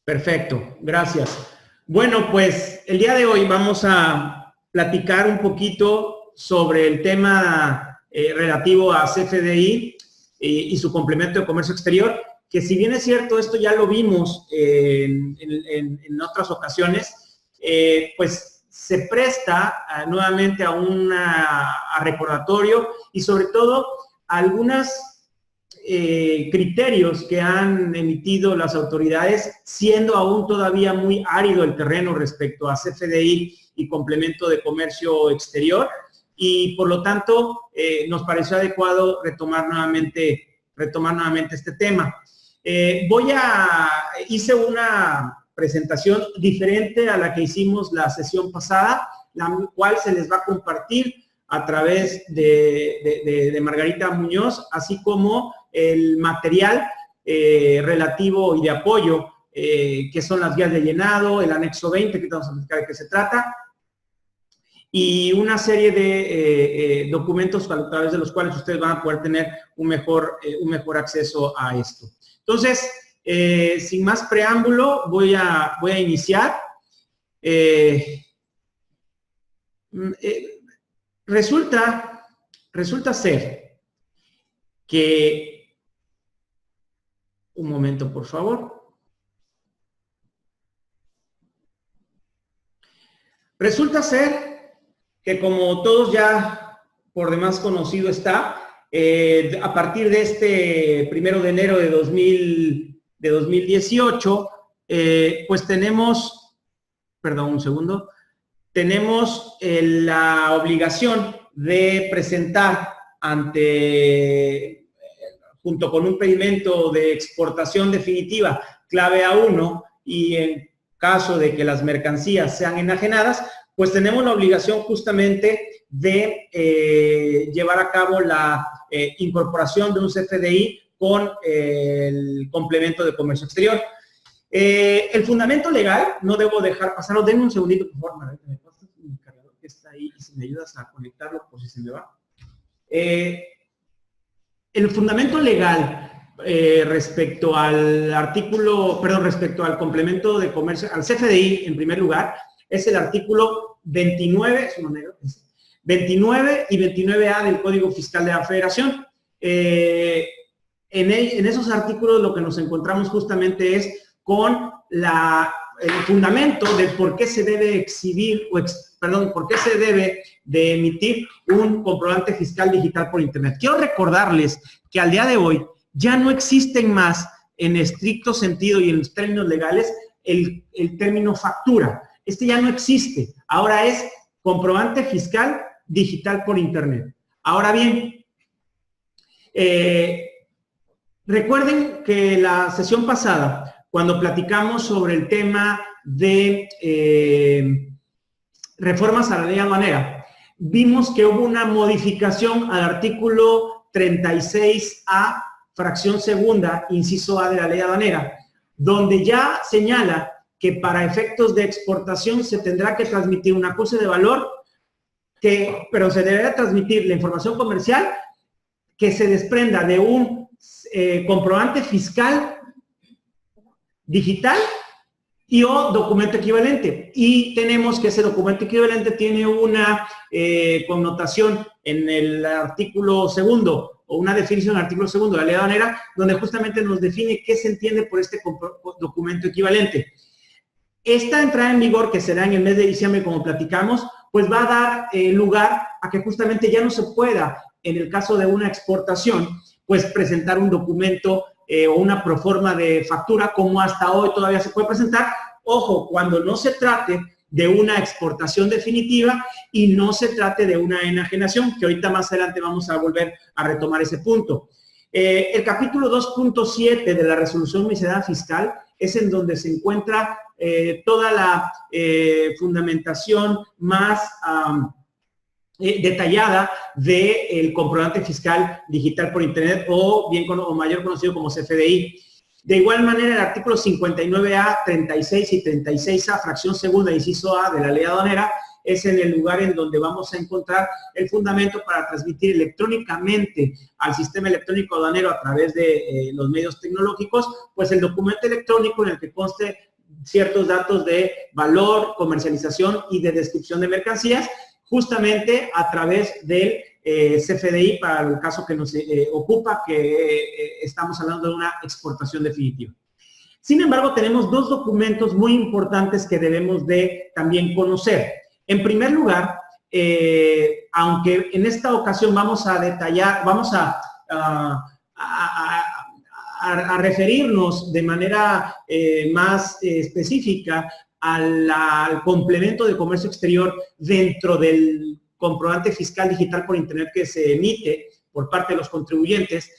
Perfecto, gracias. Bueno, pues el día de hoy vamos a platicar un poquito sobre el tema relativo a CFDI y su complemento de comercio exterior, que si bien es cierto, esto ya lo vimos en otras ocasiones, pues se presta nuevamente a recordatorio y sobre todo a algunas criterios que han emitido las autoridades, siendo aún todavía muy árido el terreno respecto a CFDI y complemento de comercio exterior, y por lo tanto nos pareció adecuado retomar nuevamente este tema. Hice una presentación diferente a la que hicimos la sesión pasada, la cual se les va a compartir a través de Margarita Muñoz, así como el material relativo y de apoyo, que son las guías de llenado, el anexo 20, que vamos a explicar de qué se trata, y una serie de documentos a través de los cuales ustedes van a poder tener un mejor acceso a esto. Entonces, sin más preámbulo, voy a iniciar. Resulta ser que, un momento por favor, resulta ser que, como todos ya por demás conocido está, a partir de este 1 de enero de 2018, pues tenemos, perdón, un segundo, tenemos la obligación de presentar junto con un pedimento de exportación definitiva clave A1, y en caso de que las mercancías sean enajenadas, pues tenemos la obligación justamente de llevar a cabo la incorporación de un CFDI con el complemento de comercio exterior. El fundamento legal, no debo dejar pasarlo, denme un segundito, por favor, me pasas mi cargador que está ahí y si me ayudas a conectarlo por si se me va. El fundamento legal respecto al complemento de comercio, al CFDI en primer lugar, es el artículo 29 y 29A del Código Fiscal de la Federación. En esos artículos lo que nos encontramos justamente es con el fundamento de por qué se debe por qué se debe de emitir un comprobante fiscal digital por Internet. Quiero recordarles que al día de hoy ya no existen más, en estricto sentido y en los términos legales, el término factura. Este ya no existe. Ahora es comprobante fiscal digital por Internet. Ahora bien, recuerden que la sesión pasada, cuando platicamos sobre el tema de reformas a la ley aduanera, vimos que hubo una modificación al artículo 36A, fracción segunda, inciso A de la ley aduanera, donde ya señala que para efectos de exportación se tendrá que transmitir un acuse de valor, pero se deberá transmitir la información comercial que se desprenda de un comprobante fiscal digital o documento equivalente. Y tenemos que ese documento equivalente tiene una connotación en el artículo segundo, o una definición en el artículo segundo de la ley aduanera, donde justamente nos define qué se entiende por este documento equivalente. Esta entrada en vigor, que será en el mes de diciembre, como platicamos, pues va a dar lugar a que justamente ya no se pueda, en el caso de una exportación, pues presentar un documento o una proforma de factura, como hasta hoy todavía se puede presentar. Ojo, cuando no se trate de una exportación definitiva y no se trate de una enajenación, que ahorita más adelante vamos a volver a retomar ese punto. El capítulo 2.7 de la resolución miscelánea fiscal es en donde se encuentra toda la fundamentación más detallada del comprobante fiscal digital por Internet, o mayor conocido como CFDI. De igual manera, el artículo 59A, 36 y 36A, fracción segunda, inciso A de la ley aduanera, es en el lugar en donde vamos a encontrar el fundamento para transmitir electrónicamente al sistema electrónico aduanero a través de los medios tecnológicos, pues el documento electrónico en el que conste ciertos datos de valor, comercialización y de descripción de mercancías, justamente a través del CFDI para el caso que nos ocupa, que estamos hablando de una exportación definitiva. Sin embargo, tenemos dos documentos muy importantes que debemos de también conocer. En primer lugar, aunque en esta ocasión vamos a detallar, vamos a referirnos de manera más específica al complemento de comercio exterior dentro del comprobante fiscal digital por Internet que se emite por parte de los contribuyentes,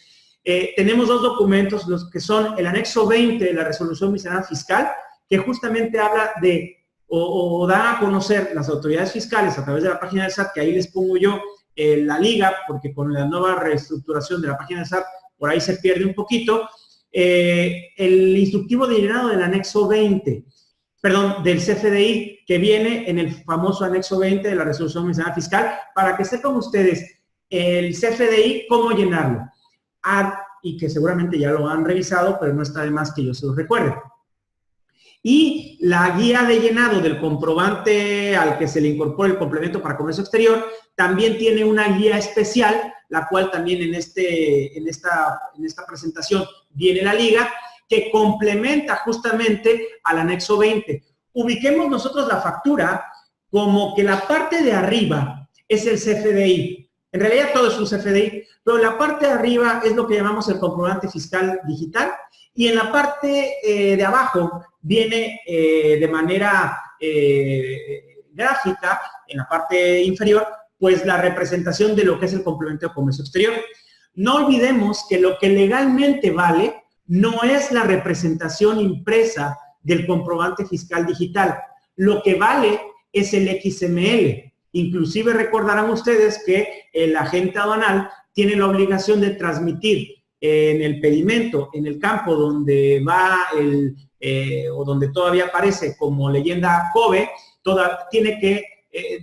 tenemos dos documentos, los que son el anexo 20 de la resolución miscelánea fiscal, que justamente habla de, o da a conocer las autoridades fiscales a través de la página del SAT, que ahí les pongo yo la liga, porque con la nueva reestructuración de la página del SAT, por ahí se pierde un poquito, el instructivo de llenado del anexo 20, perdón, del CFDI, que viene en el famoso anexo 20 de la resolución miscelánea fiscal, para que sepan ustedes el CFDI, cómo llenarlo. Y que seguramente ya lo han revisado, pero no está de más que yo se los recuerde. Y la guía de llenado del comprobante al que se le incorpora el complemento para comercio exterior, también tiene una guía especial, la cual también en esta presentación viene la liga, que complementa justamente al anexo 20. Ubiquemos nosotros la factura como que la parte de arriba es el CFDI. En realidad todo es un CFDI, pero la parte de arriba es lo que llamamos el comprobante fiscal digital, y en la parte de abajo viene de manera gráfica, en la parte inferior, pues la representación de lo que es el complemento de comercio exterior. No olvidemos que lo que legalmente vale no es la representación impresa del comprobante fiscal digital. Lo que vale es el XML. Inclusive recordarán ustedes que el agente aduanal tiene la obligación de transmitir en el pedimento, en el campo donde va o donde todavía aparece como leyenda COBE, tiene que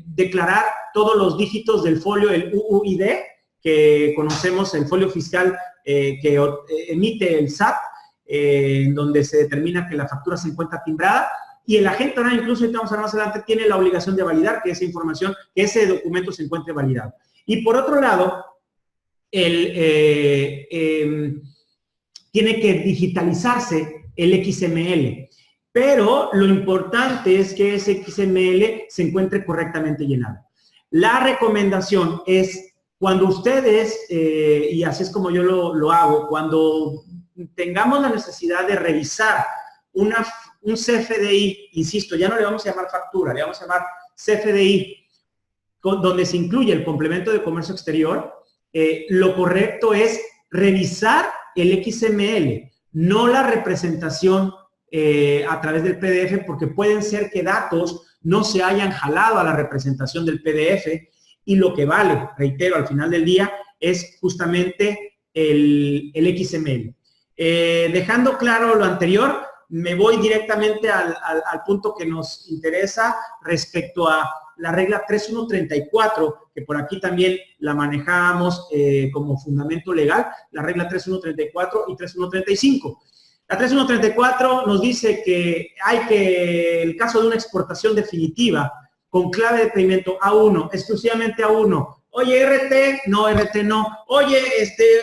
declarar todos los dígitos del folio, el UUID, que conocemos, el folio fiscal que emite el SAT, donde se determina que la factura se encuentra timbrada, y el agente aduanal, incluso ahorita vamos a ver más adelante, tiene la obligación de validar que esa información, que ese documento se encuentre validado. Y por otro lado, tiene que digitalizarse el XML, pero lo importante es que ese XML se encuentre correctamente llenado. La recomendación es, cuando ustedes, y así es como yo lo hago, cuando tengamos la necesidad de revisar un CFDI, insisto, ya no le vamos a llamar factura, le vamos a llamar CFDI, donde se incluye el complemento de comercio exterior, lo correcto es revisar el XML, no la representación a través del PDF, porque pueden ser que datos no se hayan jalado a la representación del PDF, y lo que vale, reitero, al final del día, es justamente el XML. Dejando claro lo anterior, me voy directamente al punto que nos interesa respecto a la regla 3134, que por aquí también la manejamos como fundamento legal, la regla 3134 y 3135. La 3134 nos dice que el caso de una exportación definitiva con clave de pedimento A1, exclusivamente A1, oye, RT, no, oye,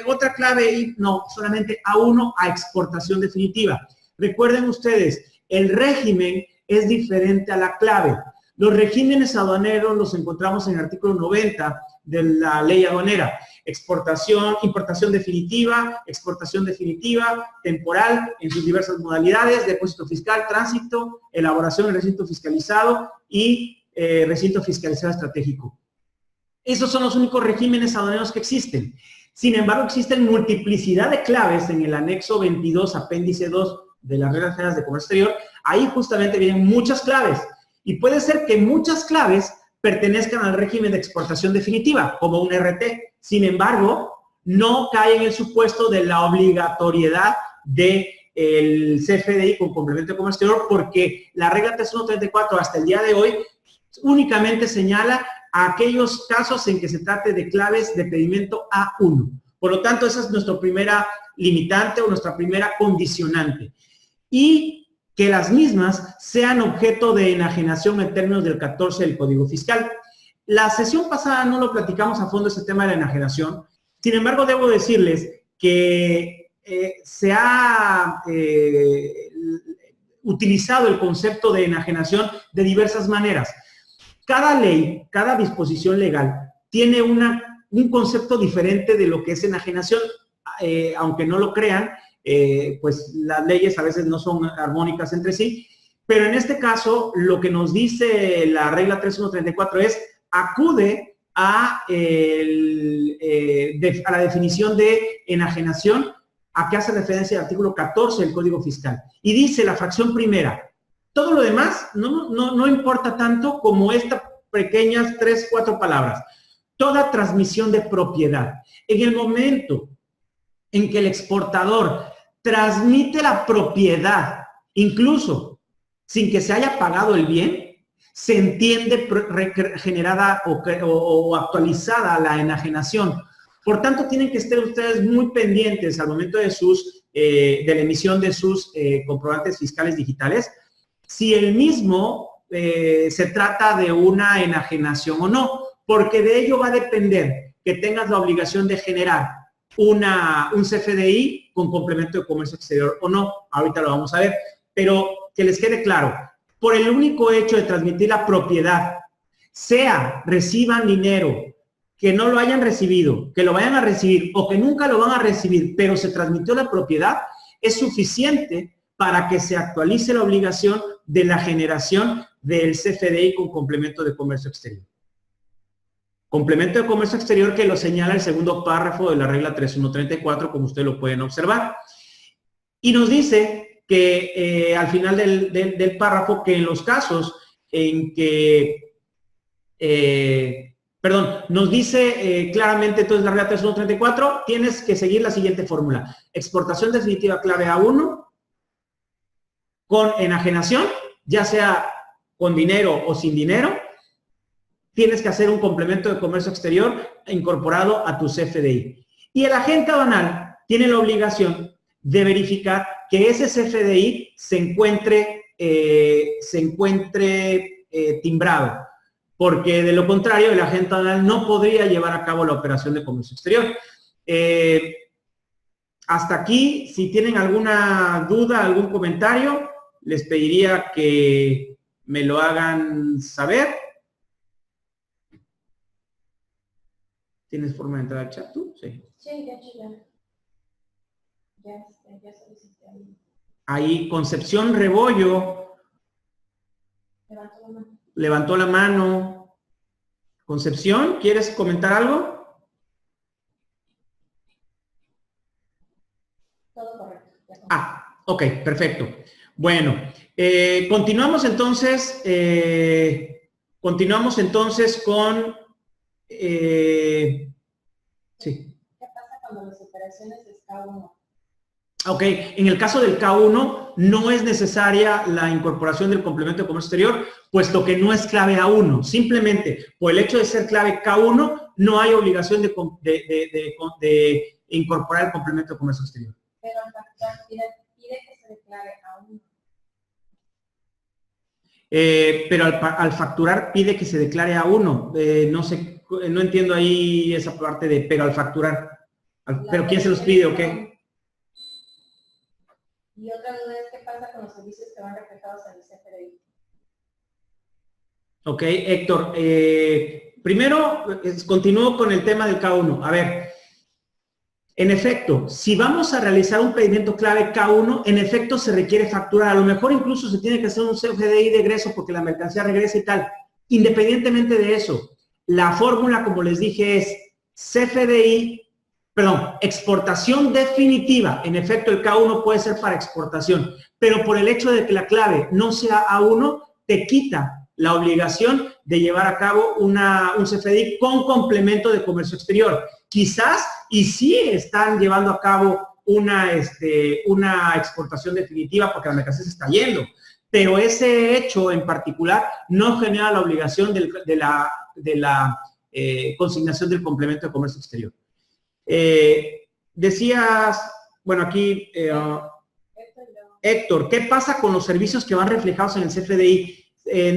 otra clave, no, solamente A1 a exportación definitiva. Recuerden ustedes, el régimen es diferente a la clave. Los regímenes aduaneros los encontramos en el artículo 90 de la ley aduanera. Exportación, importación definitiva, exportación definitiva, temporal, en sus diversas modalidades, depósito fiscal, tránsito, elaboración en recinto fiscalizado y recinto fiscalizado estratégico. Esos son los únicos regímenes aduaneros que existen. Sin embargo, existen multiplicidad de claves en el anexo 22, apéndice 2 de las reglas generales de comercio exterior. Ahí justamente vienen muchas claves. Y puede ser que muchas claves pertenezcan al régimen de exportación definitiva, como un RT. Sin embargo, no cae en el supuesto de la obligatoriedad del CFDI con complemento de comercio exterior, porque la regla 3134 hasta el día de hoy únicamente señala a aquellos casos en que se trate de claves de pedimento A1. Por lo tanto, esa es nuestra primera limitante o nuestra primera condicionante. Y que las mismas sean objeto de enajenación en términos del 14 del Código Fiscal. La sesión pasada no lo platicamos a fondo ese tema de la enajenación. Sin embargo, debo decirles que se ha utilizado el concepto de enajenación de diversas maneras. Cada ley, cada disposición legal tiene un concepto diferente de lo que es enajenación, aunque no lo crean, pues las leyes a veces no son armónicas entre sí, pero en este caso lo que nos dice la regla 3134 es acude a la definición de enajenación a que hace referencia el artículo 14 del Código Fiscal. Y dice la fracción primera, todo lo demás no importa tanto como estas pequeñas 3, 4 palabras. Toda transmisión de propiedad. En el momento en que el exportador transmite la propiedad, incluso sin que se haya pagado el bien, se entiende generada o actualizada la enajenación. Por tanto, tienen que estar ustedes muy pendientes al momento de la emisión de sus comprobantes fiscales digitales, si el mismo se trata de una enajenación o no, porque de ello va a depender que tengas la obligación de generar un CFDI con complemento de comercio exterior o no. Ahorita lo vamos a ver, pero que les quede claro, por el único hecho de transmitir la propiedad, sea reciban dinero, que no lo hayan recibido, que lo vayan a recibir o que nunca lo van a recibir, pero se transmitió la propiedad, es suficiente para que se actualice la obligación de la generación del CFDI con complemento de comercio exterior. Complemento de comercio exterior que lo señala el segundo párrafo de la regla 3134, como ustedes lo pueden observar. Y nos dice que al final del párrafo que en los casos en que, nos dice claramente entonces la regla 3134, tienes que seguir la siguiente fórmula. Exportación definitiva clave A1 con enajenación, ya sea con dinero o sin dinero, tienes que hacer un complemento de comercio exterior incorporado a tu CFDI. Y el agente aduanal tiene la obligación de verificar que ese CFDI se encuentre timbrado, porque de lo contrario el agente aduanal no podría llevar a cabo la operación de comercio exterior. Hasta aquí, si tienen alguna duda, algún comentario, les pediría que me lo hagan saber. ¿Tienes forma de entrar al chat tú? Sí. Sí, ya solicité ahí. Ahí, Concepción Rebollo. Levantó la mano. Concepción, ¿quieres comentar algo? Todo correcto. Ok, perfecto. Bueno, continuamos entonces con... sí. ¿Qué pasa cuando las operaciones es K1? Ok, en el caso del K1 no es necesaria la incorporación del complemento de comercio exterior, puesto que no es clave A1. Simplemente por el hecho de ser clave K1 no hay obligación de incorporar el complemento de comercio exterior. Pero al facturar pide que se declare A1. Pero al facturar pide que se declare A1. No sé, no entiendo ahí esa parte de pero al facturar. ¿Pero quién se los pide o qué? Y otra duda es qué pasa con los servicios que van reflejados en el CFDI. Ok, Héctor. Primero, continúo con el tema del K1. A ver, en efecto, si vamos a realizar un pedimento clave K1, en efecto se requiere facturar. A lo mejor incluso se tiene que hacer un CFDI de egreso porque la mercancía regresa y tal. Independientemente de eso, la fórmula, como les dije, es exportación definitiva. En efecto, el K1 puede ser para exportación, pero por el hecho de que la clave no sea A1, te quita la obligación de llevar a cabo un CFDI con complemento de comercio exterior. Quizás, y sí están llevando a cabo una exportación definitiva porque la mercancía se está yendo, pero ese hecho en particular no genera la obligación de la consignación del complemento de comercio exterior. Decías, bueno, aquí... Héctor, ¿qué pasa con los servicios que van reflejados en el CFDI?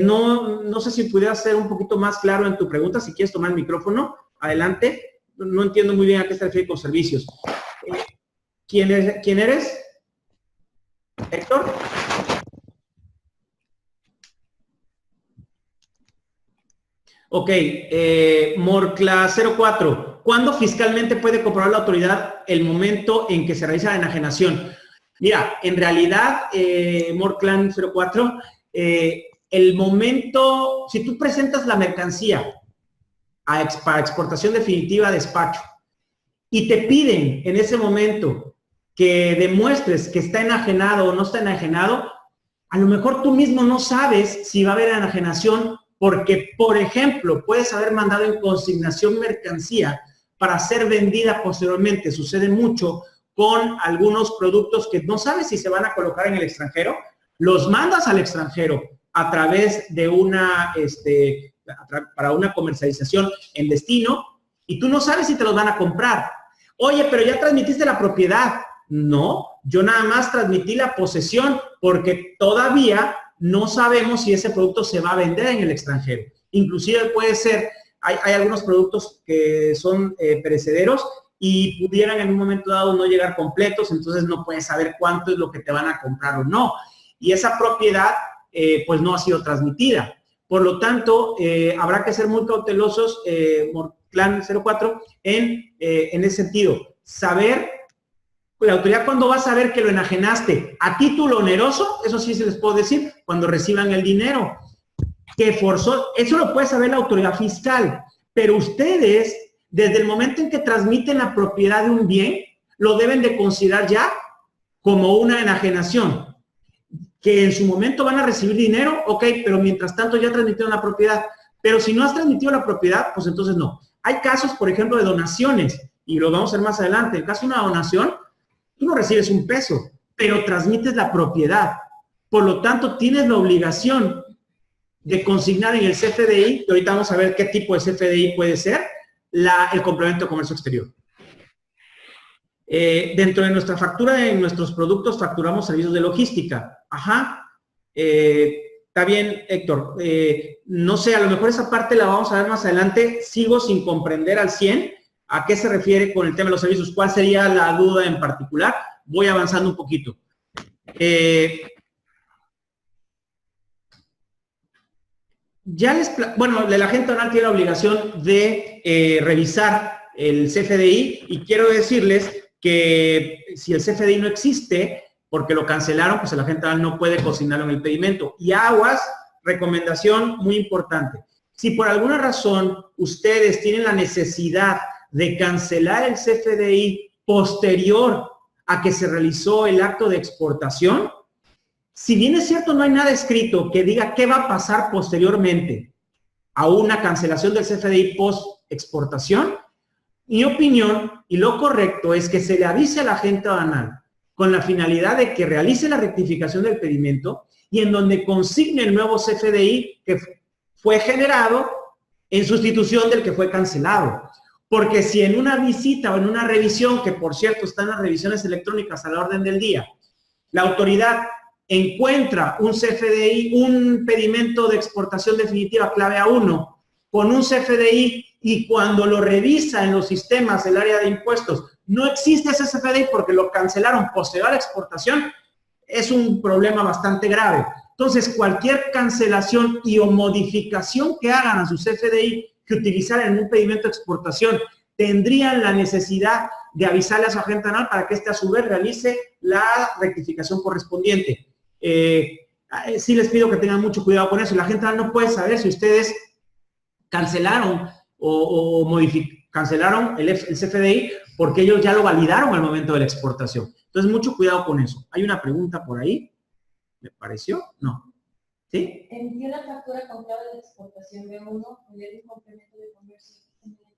No sé si pudieras ser un poquito más claro en tu pregunta, si quieres tomar el micrófono, adelante. No entiendo muy bien a qué se refiere con servicios. ¿Quién eres? ¿Héctor? Ok, Morcla 04. ¿Cuándo fiscalmente puede comprobar la autoridad el momento en que se realiza la enajenación? Mira, en realidad, Morclan 04, el momento, si tú presentas la mercancía para exportación definitiva a despacho y te piden en ese momento que demuestres que está enajenado o no está enajenado, a lo mejor tú mismo no sabes si va a haber enajenación porque, por ejemplo, puedes haber mandado en consignación mercancía para ser vendida posteriormente. Sucede mucho con algunos productos que no sabes si se van a colocar en el extranjero, los mandas al extranjero a través de para una comercialización en destino y tú no sabes si te los van a comprar. Oye, pero ya transmitiste la propiedad. No, yo nada más transmití la posesión porque todavía no sabemos si ese producto se va a vender en el extranjero. Inclusive puede ser, hay algunos productos que son perecederos y pudieran en un momento dado no llegar completos, entonces no puedes saber cuánto es lo que te van a comprar o no. Y esa propiedad pues no ha sido transmitida. Por lo tanto, habrá que ser muy cautelosos, Morclan 04, en ese sentido. Saber, la autoridad cuándo va a saber que lo enajenaste. A título oneroso, eso sí se les puedo decir, cuando reciban el dinero. Que forzó, eso lo puede saber la autoridad fiscal. Pero ustedes, desde el momento en que transmiten la propiedad de un bien, lo deben de considerar ya como una enajenación. Que en su momento van a recibir dinero, ok, pero mientras tanto ya transmitieron la propiedad. Pero si no has transmitido la propiedad, pues entonces no. Hay casos, por ejemplo, de donaciones, y lo vamos a ver más adelante. En caso de una donación, tú no recibes un peso, pero transmites la propiedad. Por lo tanto, tienes la obligación de consignar en el CFDI, que ahorita vamos a ver qué tipo de CFDI puede ser, el complemento de comercio exterior. Dentro de nuestra factura, en nuestros productos, facturamos servicios de logística. Ajá. Está bien, Héctor. No sé, a lo mejor esa parte la vamos a ver más adelante. Sigo sin comprender al 100 a qué se refiere con el tema de los servicios. ¿Cuál sería la duda en particular? Voy avanzando un poquito. Bueno, la agente aduanal tiene la obligación de revisar el CFDI y quiero decirles que si el CFDI no existe, porque lo cancelaron, pues el agente aduanal no puede consignarlo en el pedimento. Y aguas, recomendación muy importante. Si por alguna razón ustedes tienen la necesidad de cancelar el CFDI posterior a que se realizó el acto de exportación, si bien es cierto no hay nada escrito que diga qué va a pasar posteriormente a una cancelación del CFDI post-exportación, mi opinión y lo correcto es que se le avise al agente aduanal con la finalidad de que realice la rectificación del pedimento y en donde consigne el nuevo CFDI que fue generado en sustitución del que fue cancelado. Porque si en una visita o en una revisión, que por cierto están las revisiones electrónicas a la orden del día, la autoridad encuentra un CFDI, un pedimento de exportación definitiva clave A1 con un CFDI y cuando lo revisa en los sistemas del área de impuestos no existe ese CFDI porque lo cancelaron posterior a la exportación, es un problema bastante grave. Entonces, cualquier cancelación y o modificación que hagan a su CFDI que utilizaran en un pedimento de exportación tendrían la necesidad de avisarle a su agente aduanal para que éste a su vez realice la rectificación correspondiente. Sí les pido que tengan mucho cuidado con eso. La agente aduanal no puede saber si ustedes cancelaron cancelaron el CFDI porque ellos ya lo validaron al momento de la exportación. Entonces, mucho cuidado con eso. ¿Hay una pregunta por ahí? ¿Me pareció? No. ¿Sí? Emitió la factura con clave de exportación B1, enviar un complemento de comercio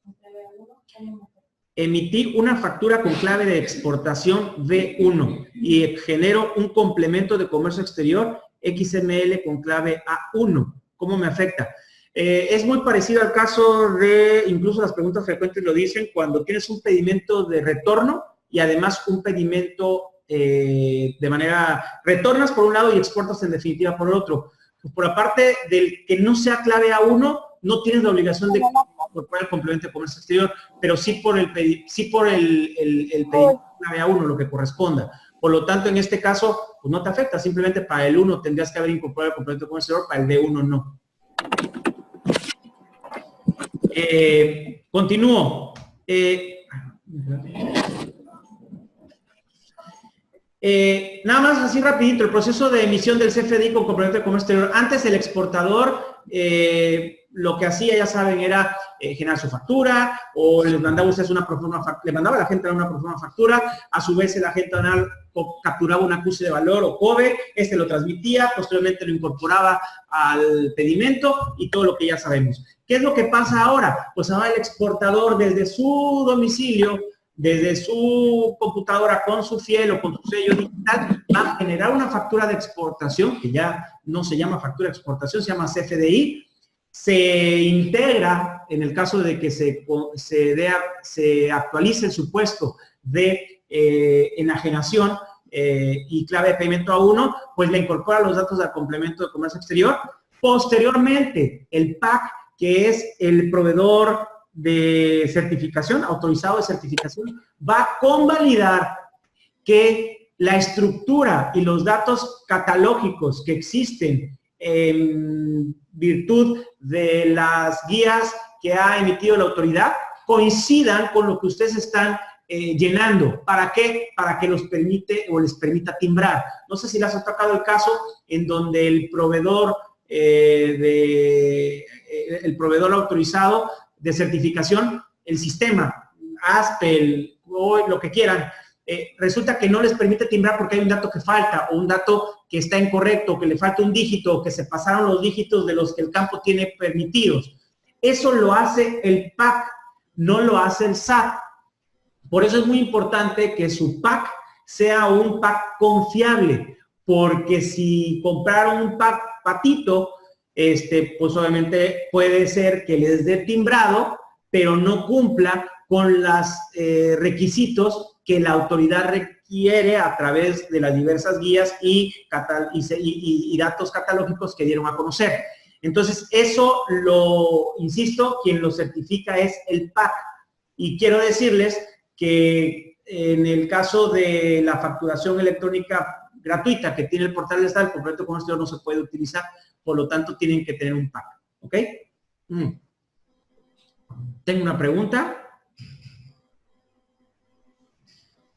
con clave A1. Emití una factura con clave de exportación B1 y genero un complemento de comercio exterior XML con clave A1. ¿Cómo me afecta? Es muy parecido al caso de, incluso las preguntas frecuentes lo dicen, cuando tienes un pedimento de retorno y además un pedimento de manera, retornas por un lado y exportas en definitiva por el otro. Pues por la parte del que no sea clave A1, no tienes la obligación de incorporar el complemento de comercio exterior, pero sí por el pedido clave A1, lo que corresponda. Por lo tanto, en este caso, pues no te afecta, simplemente para el 1 tendrías que haber incorporado el complemento de comercio exterior, para el B1 no. Continúo. Nada más así rapidito, el proceso de emisión del CFDI con complemento de comercio exterior. Antes el exportador lo que hacía, ya saben, era generar su factura, o les mandaba a ustedes una proforma, le mandaba a la gente una proforma factura, a su vez el agente aduanal capturaba un acuse de valor o COBE, lo transmitía, posteriormente lo incorporaba al pedimento y todo lo que ya sabemos. ¿Qué es lo que pasa ahora? Pues ahora el exportador desde su domicilio, desde su computadora con su fiel o con su sello digital, va a generar una factura de exportación, que ya no se llama factura de exportación, se llama CFDI, se integra, en el caso de que se actualice el supuesto de enajenación y clave de pedimento A1, pues le incorpora los datos del complemento de comercio exterior. Posteriormente, el PAC, que es el proveedor de certificación, autorizado de certificación, va a convalidar que la estructura y los datos catalógicos que existen en virtud de las guías que ha emitido la autoridad coincidan con lo que ustedes están llenando. ¿Para qué? Para que los permite o les permita timbrar. No sé si les ha tocado el caso en donde el proveedor autorizado de certificación, el sistema, ASPEL o lo que quieran, resulta que no les permite timbrar porque hay un dato que falta o un dato que está incorrecto, que le falta un dígito, o que se pasaron los dígitos de los que el campo tiene permitidos. Eso lo hace el PAC, no lo hace el SAT. Por eso es muy importante que su PAC sea un PAC confiable, porque si compraron un PAC patito, pues obviamente puede ser que les dé timbrado, pero no cumpla con los requisitos que la autoridad requiere a través de las diversas guías y datos catalógicos que dieron a conocer. Entonces, eso insisto, quien lo certifica es el PAC. Y quiero decirles que en el caso de la facturación electrónica gratuita que tiene el portal del Estado, el complemento de comercio no se puede utilizar, por lo tanto tienen que tener un PAC. ¿Ok? Tengo una pregunta.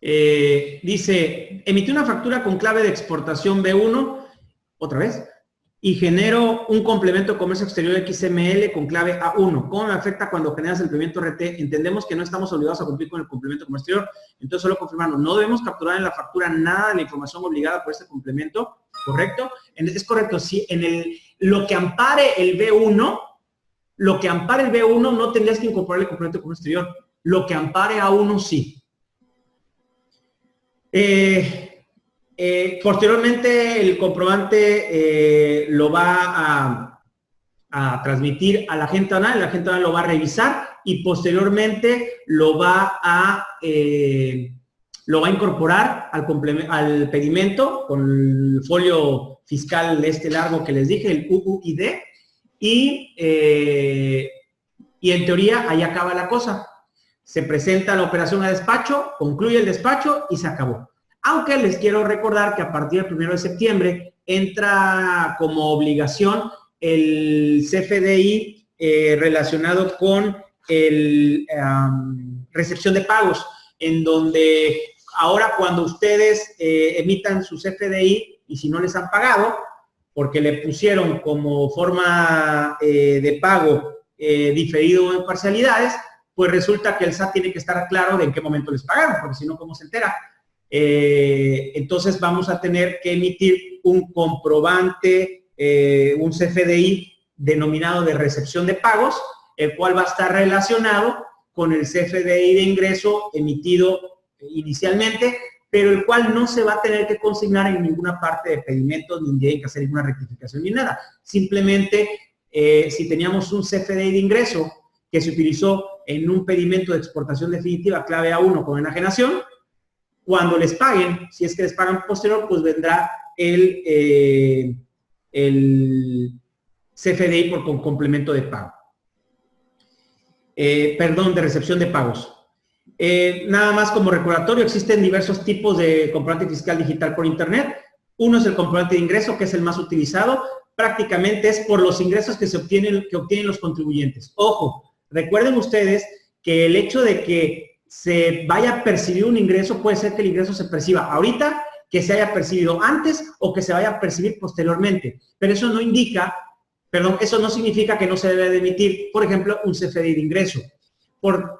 Dice, emití una factura con clave de exportación B1, otra vez, y genero un complemento de comercio exterior XML con clave A1. ¿Cómo me afecta cuando generas el pedimento RT? Entendemos que no estamos obligados a cumplir con el complemento de comercio exterior, entonces solo confirmando, no debemos capturar en la factura nada de la información obligada por este complemento, ¿correcto? Es correcto, sí, lo que ampare el B1, no tendrías que incorporar el complemento de comercio exterior, lo que ampare A1 sí. Posteriormente el comprobante lo va a transmitir al agente aduanal, el agente aduanal lo va a revisar y posteriormente lo va a incorporar al pedimento con el folio fiscal largo que les dije, el UUID, y en teoría ahí acaba la cosa. Se presenta la operación a despacho, concluye el despacho y se acabó. Aunque les quiero recordar que a partir del 1 de septiembre entra como obligación el CFDI relacionado con recepción de pagos, en donde ahora cuando ustedes emitan su CFDI y si no les han pagado, porque le pusieron como forma de pago diferido en parcialidades, pues resulta que el SAT tiene que estar claro de en qué momento les pagaron, porque si no, ¿cómo se entera? Entonces vamos a tener que emitir un comprobante, un CFDI denominado de recepción de pagos, el cual va a estar relacionado con el CFDI de ingreso emitido inicialmente, pero el cual no se va a tener que consignar en ninguna parte de pedimento, ni tienen que hacer ninguna rectificación ni nada. Simplemente, si teníamos un CFDI de ingreso que se utilizó en un pedimento de exportación definitiva clave A1 con enajenación, Cuando les paguen, si es que les pagan posterior, pues vendrá el CFDI con complemento de pago. Perdón, de recepción de pagos. Nada más como recordatorio, existen diversos tipos de comprobante fiscal digital por internet. Uno es el comprobante de ingreso, que es el más utilizado. Prácticamente es por los ingresos que obtienen los contribuyentes. Ojo, recuerden ustedes que el hecho de que se vaya a percibir un ingreso, puede ser que el ingreso se perciba ahorita, que se haya percibido antes o que se vaya a percibir posteriormente. Pero eso no indica, eso no significa que no se debe de emitir, por ejemplo, un CFDI de ingreso.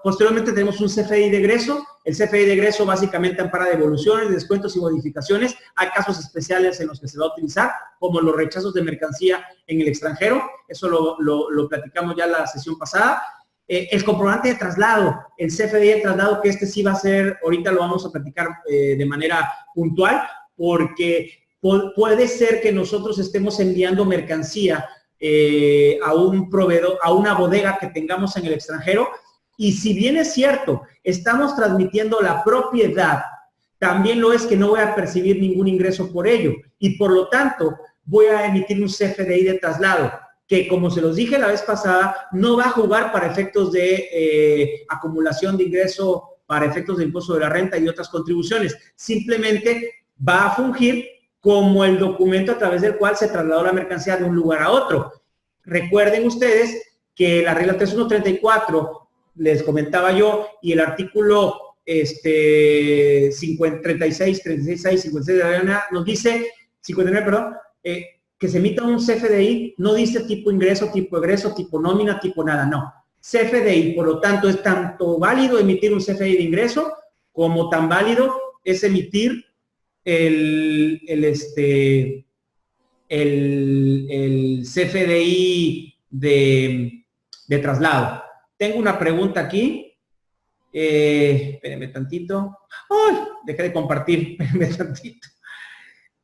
Posteriormente tenemos un CFDI de egreso. El CFDI de egreso básicamente ampara devoluciones, descuentos y modificaciones. Hay casos especiales en los que se va a utilizar, como los rechazos de mercancía en el extranjero. Eso lo platicamos ya en la sesión pasada. El comprobante de traslado, el CFDI de traslado, que sí va a ser, ahorita lo vamos a platicar de manera puntual, porque puede ser que nosotros estemos enviando mercancía a un proveedor, a una bodega que tengamos en el extranjero, y si bien es cierto, estamos transmitiendo la propiedad, también lo es que no voy a percibir ningún ingreso por ello, y por lo tanto voy a emitir un CFDI de traslado, que como se los dije la vez pasada, no va a jugar para efectos de acumulación de ingreso, para efectos de impuesto de la renta y otras contribuciones. Simplemente va a fungir como el documento a través del cual se trasladó la mercancía de un lugar a otro. Recuerden ustedes que la regla 3134, les comentaba yo, y el artículo 36, 56 de la regla nos dice, 59, perdón, que se emita un CFDI, no dice tipo ingreso, tipo egreso, tipo nómina, tipo nada, no. CFDI, por lo tanto, es tanto válido emitir un CFDI de ingreso, como tan válido es emitir el CFDI de traslado. Tengo una pregunta aquí. Espérenme tantito. ¡Ay! Dejé de compartir. Espérenme tantito.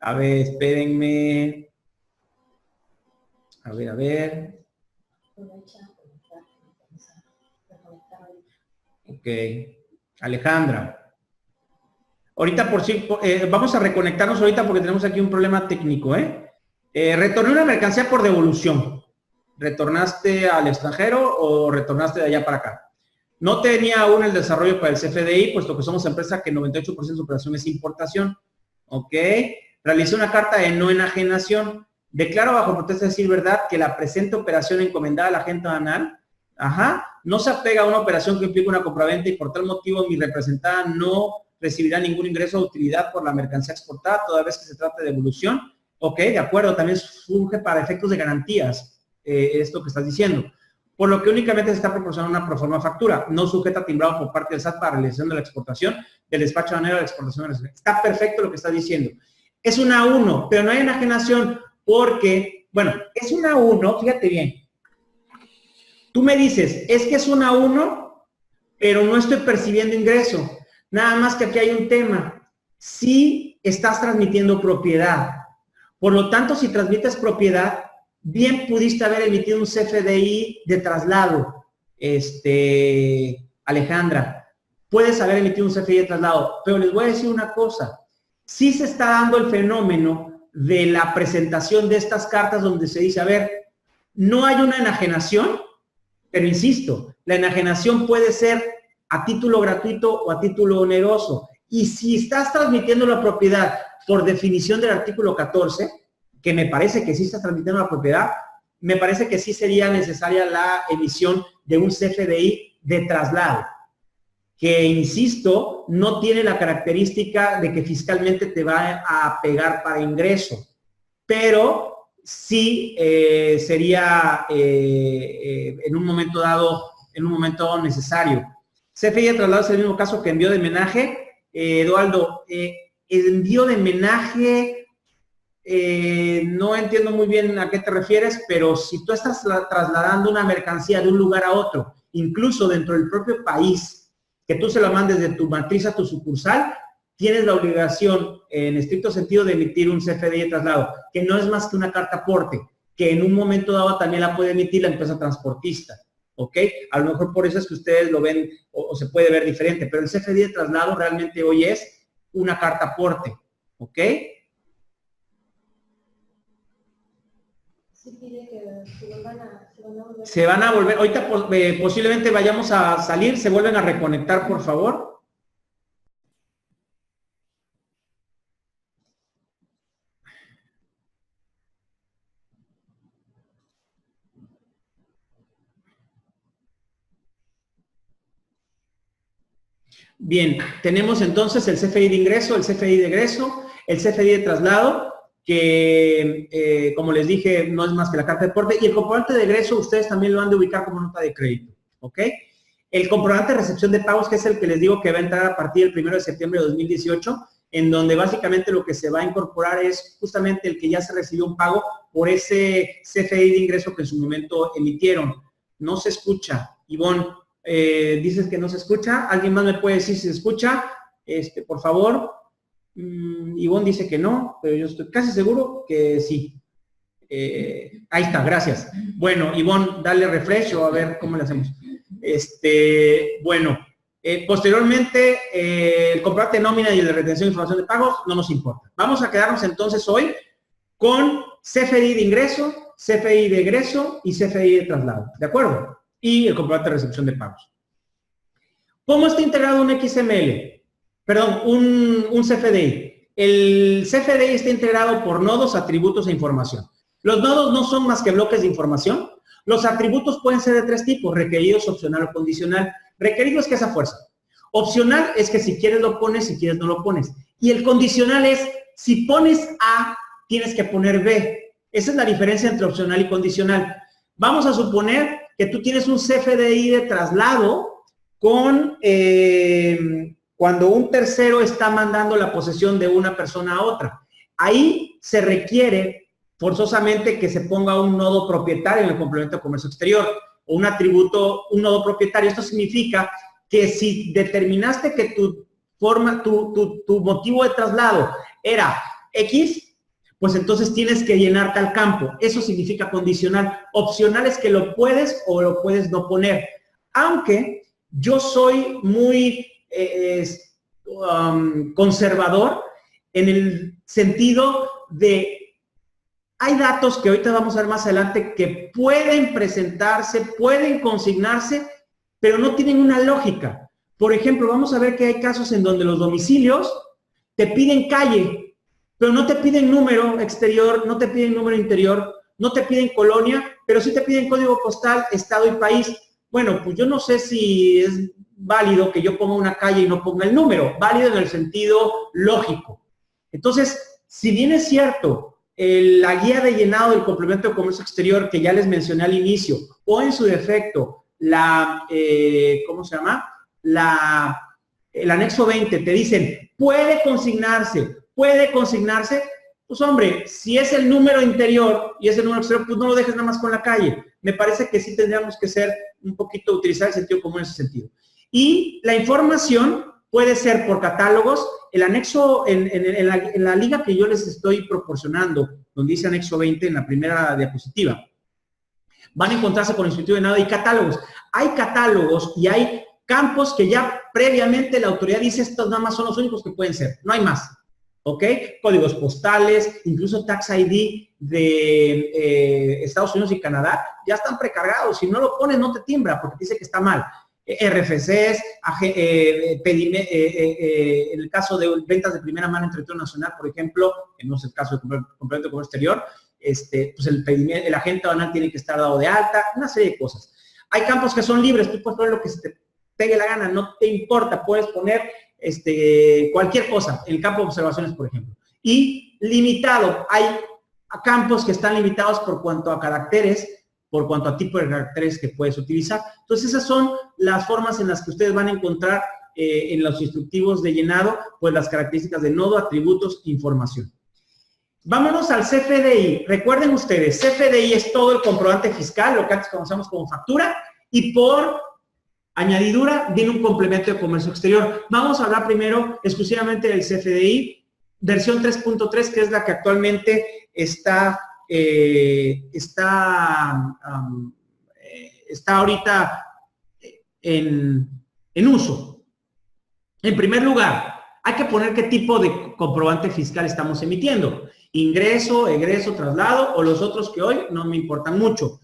A ver, espérenme. A ver. Ok. Alejandra. Ahorita vamos a reconectarnos ahorita porque tenemos aquí un problema técnico, retorné una mercancía por devolución. ¿Retornaste al extranjero o retornaste de allá para acá? No tenía aún el desarrollo para el CFDI, puesto que somos empresa que 98% de su operación es importación. Ok. Realicé una carta de no enajenación. Declaro bajo protesta de decir verdad que la presente operación encomendada al agente aduanal, no se apega a una operación que implica una compraventa y por tal motivo mi representada no recibirá ningún ingreso de utilidad por la mercancía exportada toda vez que se trate de devolución. Ok, de acuerdo, también surge para efectos de garantías esto que estás diciendo. Por lo que únicamente se está proporcionando una proforma factura, no sujeta a timbrado por parte del SAT para realización de la exportación, del despacho aduanero de la exportación. Está perfecto lo que estás diciendo. Es una 1, pero no hay enajenación porque, bueno, es una 1, fíjate bien. Tú me dices, es que es una 1, pero no estoy percibiendo ingreso. Nada más que aquí hay un tema. Si estás transmitiendo propiedad, por lo tanto, si transmites propiedad, bien pudiste haber emitido un CFDI de traslado, Alejandra. Puedes haber emitido un CFDI de traslado, pero les voy a decir una cosa. Sí se está dando el fenómeno de la presentación de estas cartas donde se dice, a ver, no hay una enajenación, pero insisto, la enajenación puede ser a título gratuito o a título oneroso. Y si estás transmitiendo la propiedad por definición del artículo 14, que me parece que sí estás transmitiendo la propiedad, me parece que sí sería necesaria la emisión de un CFDI de traslado, que, insisto, no tiene la característica de que fiscalmente te va a pegar para ingreso, pero sí sería en un momento dado, en un momento necesario. CFDI de traslado es el mismo caso que envío de homenaje. Eduardo, el envío de homenaje, no entiendo muy bien a qué te refieres, pero si tú estás trasladando una mercancía de un lugar a otro, incluso dentro del propio país, que tú se la mandes de tu matriz a tu sucursal, tienes la obligación, en estricto sentido, de emitir un CFDI de traslado, que no es más que una carta aporte, que en un momento dado también la puede emitir la empresa transportista, ¿ok? A lo mejor por eso es que ustedes lo ven o se puede ver diferente, pero el CFDI de traslado realmente hoy es una carta aporte, ¿ok? Sí pide que Se van a volver, ahorita posiblemente vayamos a salir, se vuelven a reconectar, por favor. Bien, tenemos entonces el CFDI de ingreso, el CFDI de egreso, el CFDI de traslado, que como les dije, no es más que la carta de aporte, y el comprobante de egreso ustedes también lo han de ubicar como nota de crédito, ¿ok? El comprobante de recepción de pagos, que es el que les digo que va a entrar a partir del 1 de septiembre de 2018, en donde básicamente lo que se va a incorporar es justamente el que ya se recibió un pago por ese CFDI de ingreso que en su momento emitieron. No se escucha, Ivonne. Dices que no se escucha. ¿Alguien más me puede decir si se escucha? Por favor. Ivonne dice que no, pero yo estoy casi seguro que sí. Ahí está, gracias. Bueno, Ivonne, dale refresh o a ver cómo le hacemos. Bueno, posteriormente, el comprobante de nómina y el de retención de información de pagos no nos importa. Vamos a quedarnos entonces hoy con CFDI de ingreso, CFDI de egreso y CFDI de traslado. ¿De acuerdo? Y el comprobante de recepción de pagos. ¿Cómo está integrado un XML? Perdón, un CFDI. El CFDI está integrado por nodos, atributos e información. Los nodos no son más que bloques de información. Los atributos pueden ser de tres tipos: requeridos, opcional o condicional. Requerido es que es a fuerza. Opcional es que si quieres lo pones, si quieres no lo pones. Y el condicional es, si pones A, tienes que poner B. Esa es la diferencia entre opcional y condicional. Vamos a suponer que tú tienes un CFDI de traslado con cuando un tercero está mandando la posesión de una persona a otra. Ahí se requiere forzosamente que se ponga un nodo propietario en el complemento de comercio exterior o un atributo, un nodo propietario. Esto significa que si determinaste que tu motivo de traslado era X, pues entonces tienes que llenar tal campo. Eso significa condicional. Opcional es que lo puedes o lo puedes no poner. Aunque yo soy muy conservador en el sentido de, hay datos que ahorita vamos a ver más adelante que pueden presentarse, pueden consignarse, pero no tienen una lógica. Por ejemplo, vamos a ver que hay casos en donde los domicilios te piden calle, pero no te piden número exterior, no te piden número interior, no te piden colonia, pero sí te piden código postal, estado y país. Bueno, pues yo no sé si es válido que yo ponga una calle y no ponga el número, válido en el sentido lógico. Entonces, si bien es cierto, la guía de llenado del complemento de comercio exterior que ya les mencioné al inicio, o en su defecto, ¿cómo se llama? El anexo 20, te dicen, puede consignarse, pues hombre, si es el número interior y es el número exterior, pues no lo dejes nada más con la calle. Me parece que sí tendríamos que ser un poquito, utilizar el sentido común en ese sentido. Y la información puede ser por catálogos. El anexo, en la liga que yo les estoy proporcionando, donde dice anexo 20 en la primera diapositiva, van a encontrarse con el dispositivo de nada y catálogos. Hay catálogos y hay campos que ya previamente la autoridad dice estos nada más son los únicos que pueden ser, no hay más. ¿Ok? Códigos postales, incluso Tax ID de Estados Unidos y Canadá, ya están precargados. Si no lo pones, no te timbra porque dice que está mal. RFCs, en el caso de ventas de primera mano en territorio nacional, por ejemplo, que no es el caso de complemento de comercio exterior, pues el agente aduanal tiene que estar dado de alta, una serie de cosas. Hay campos que son libres, tú puedes poner lo que se te pegue la gana, no te importa, puedes poner cualquier cosa, en el campo de observaciones, por ejemplo. Y limitado, hay campos que están limitados por cuanto a caracteres, por cuanto a tipo de caracteres que puedes utilizar. Entonces, esas son las formas en las que ustedes van a encontrar en los instructivos de llenado, pues las características de nodo, atributos, información. Vámonos al CFDI. Recuerden ustedes, CFDI es todo el comprobante fiscal, lo que antes conocemos como factura, y por añadidura viene un complemento de comercio exterior. Vamos a hablar primero exclusivamente del CFDI, versión 3.3, que es la que actualmente está ahorita en uso. En primer lugar, Hay que poner qué tipo de comprobante fiscal estamos emitiendo. Ingreso, egreso, traslado o los otros que hoy no me importan mucho.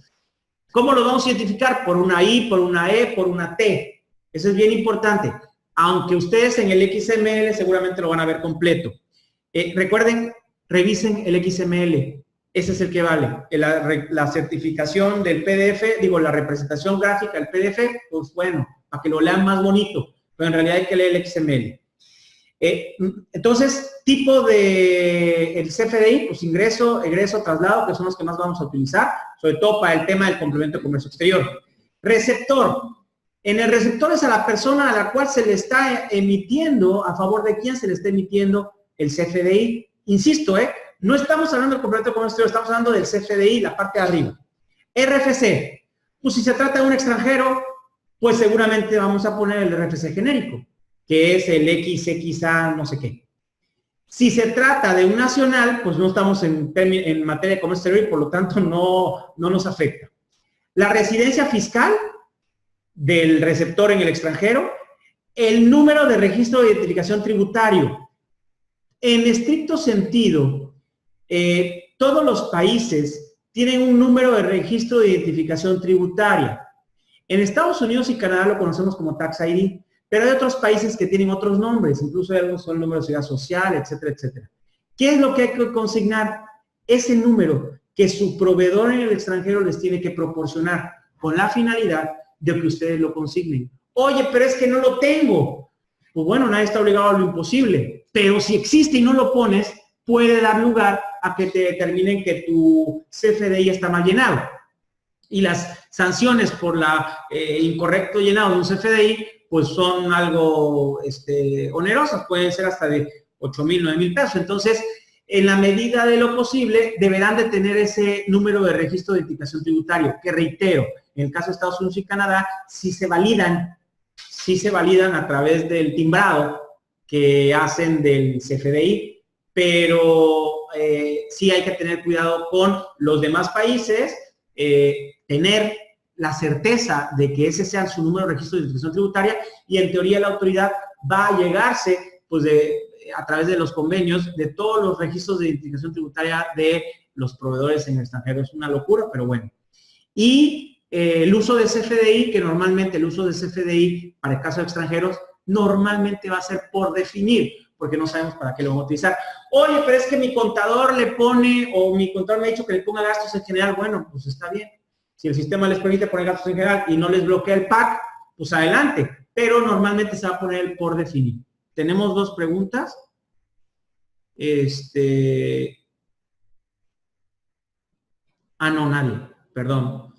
¿Cómo lo vamos a identificar? Por una I, por una E, por una T. Eso es bien importante. Aunque ustedes en el XML seguramente lo van a ver completo. Recuerden, revisen el XML. Ese es el que vale. La certificación del PDF, digo, la representación gráfica del PDF, pues bueno, para que lo lean más bonito. Pero en realidad hay que leer el XML. Entonces, tipo de el CFDI, pues ingreso, egreso, traslado, que son los que más vamos a utilizar, sobre todo para el tema del complemento de comercio exterior. Receptor. En el receptor es a la persona a la cual se le está emitiendo, a favor de quién se le está emitiendo el CFDI. Insisto, no estamos hablando del complemento de comercio exterior, estamos hablando del CFDI, la parte de arriba. RFC. Pues si se trata de un extranjero, pues seguramente vamos a poner el RFC genérico, que es el XXA no sé qué. Si se trata de un nacional, pues no estamos en materia de comercio exterior y por lo tanto no nos afecta. La residencia fiscal del receptor en el extranjero, el número de registro de identificación tributario. En estricto sentido, todos los países tienen un número de registro de identificación tributaria. En Estados Unidos y Canadá lo conocemos como Tax ID, pero hay otros países que tienen otros nombres, incluso hay algunos son el número de seguridad social, etcétera, etcétera. ¿Qué es lo que hay que consignar? Ese número que su proveedor en el extranjero les tiene que proporcionar con la finalidad de que ustedes lo consignen. Oye, pero es que no lo tengo. Pues bueno, nadie está obligado a lo imposible, pero si existe y no lo pones, puede dar lugar a que te determinen que tu CFDI está mal llenado. Y las sanciones por la incorrecto llenado de un CFDI, pues son algo onerosas, pueden ser hasta de 8,000, 9,000 pesos. Entonces, en la medida de lo posible, deberán de tener ese número de registro de identificación tributario, que reitero, en el caso de Estados Unidos y Canadá, sí se validan a través del timbrado que hacen del CFDI, pero sí hay que tener cuidado con los demás países, tener la certeza de que ese sea su número de registro de identificación tributaria y en teoría la autoridad va a llegarse pues a través de los convenios de todos los registros de identificación tributaria de los proveedores en el extranjero. Es una locura, pero bueno. Y el uso de CFDI, que normalmente el uso de CFDI para el caso de extranjeros, normalmente va a ser por definir, porque no sabemos para qué lo vamos a utilizar. Oye, pero es que mi contador le pone, o mi contador me ha dicho que le ponga gastos en general. Bueno, pues está bien. Si el sistema les permite poner gastos en general y no les bloquea el PAC, pues adelante. Pero normalmente se va a poner el por definir. Tenemos dos preguntas. No, nadie. Perdón.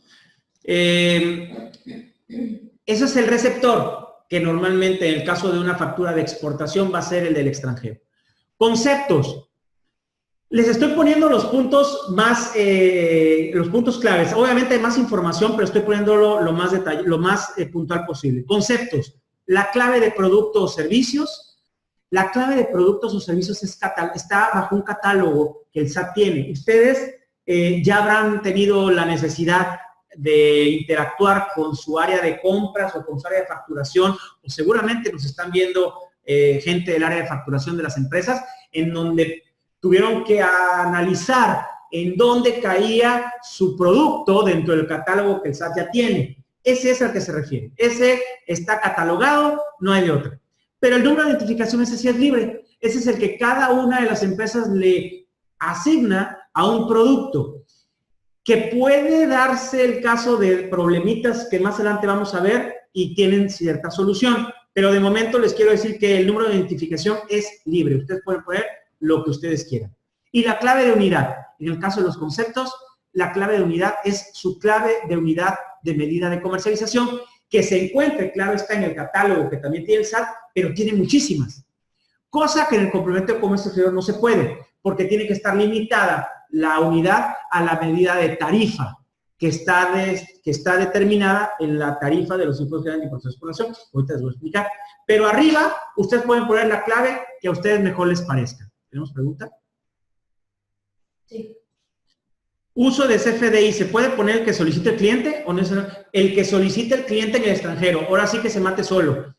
Ese es el receptor, que normalmente en el caso de una factura de exportación va a ser el del extranjero. Conceptos. Les estoy poniendo los puntos más, los puntos claves. Obviamente hay más información, pero estoy poniéndolo lo más puntual posible. Conceptos. La clave de productos o servicios. La clave de productos o servicios está bajo un catálogo que el SAT tiene. Ustedes ya habrán tenido la necesidad de interactuar con su área de compras o con su área de facturación, o seguramente nos están viendo gente del área de facturación de las empresas, en donde tuvieron que analizar en dónde caía su producto dentro del catálogo que el SAT ya tiene. Ese es al que se refiere. Ese está catalogado, no hay de otro. Pero el número de identificación, ese sí es libre. Ese es el que cada una de las empresas le asigna a un producto. Que puede darse el caso de problemitas que más adelante vamos a ver y tienen cierta solución. Pero de momento les quiero decir que el número de identificación es libre. Ustedes pueden poner lo que ustedes quieran. Y la clave de unidad. En el caso de los conceptos, la clave de unidad es su clave de unidad de medida de comercialización, que se encuentre, claro, está en el catálogo que también tiene el SAT, pero tiene muchísimas. Cosa que en el complemento de comercio exterior no se puede, porque tiene que estar limitada la unidad a la medida de tarifa que está determinada en la tarifa de los impuestos generales de importación y exportación. Ahorita les voy a explicar. Pero arriba, ustedes pueden poner la clave que a ustedes mejor les parezca. ¿Tenemos pregunta? Sí. Uso de CFDI, ¿se puede poner el que solicite el cliente o no? El que solicite el cliente en el extranjero. Ahora sí que se mate solo.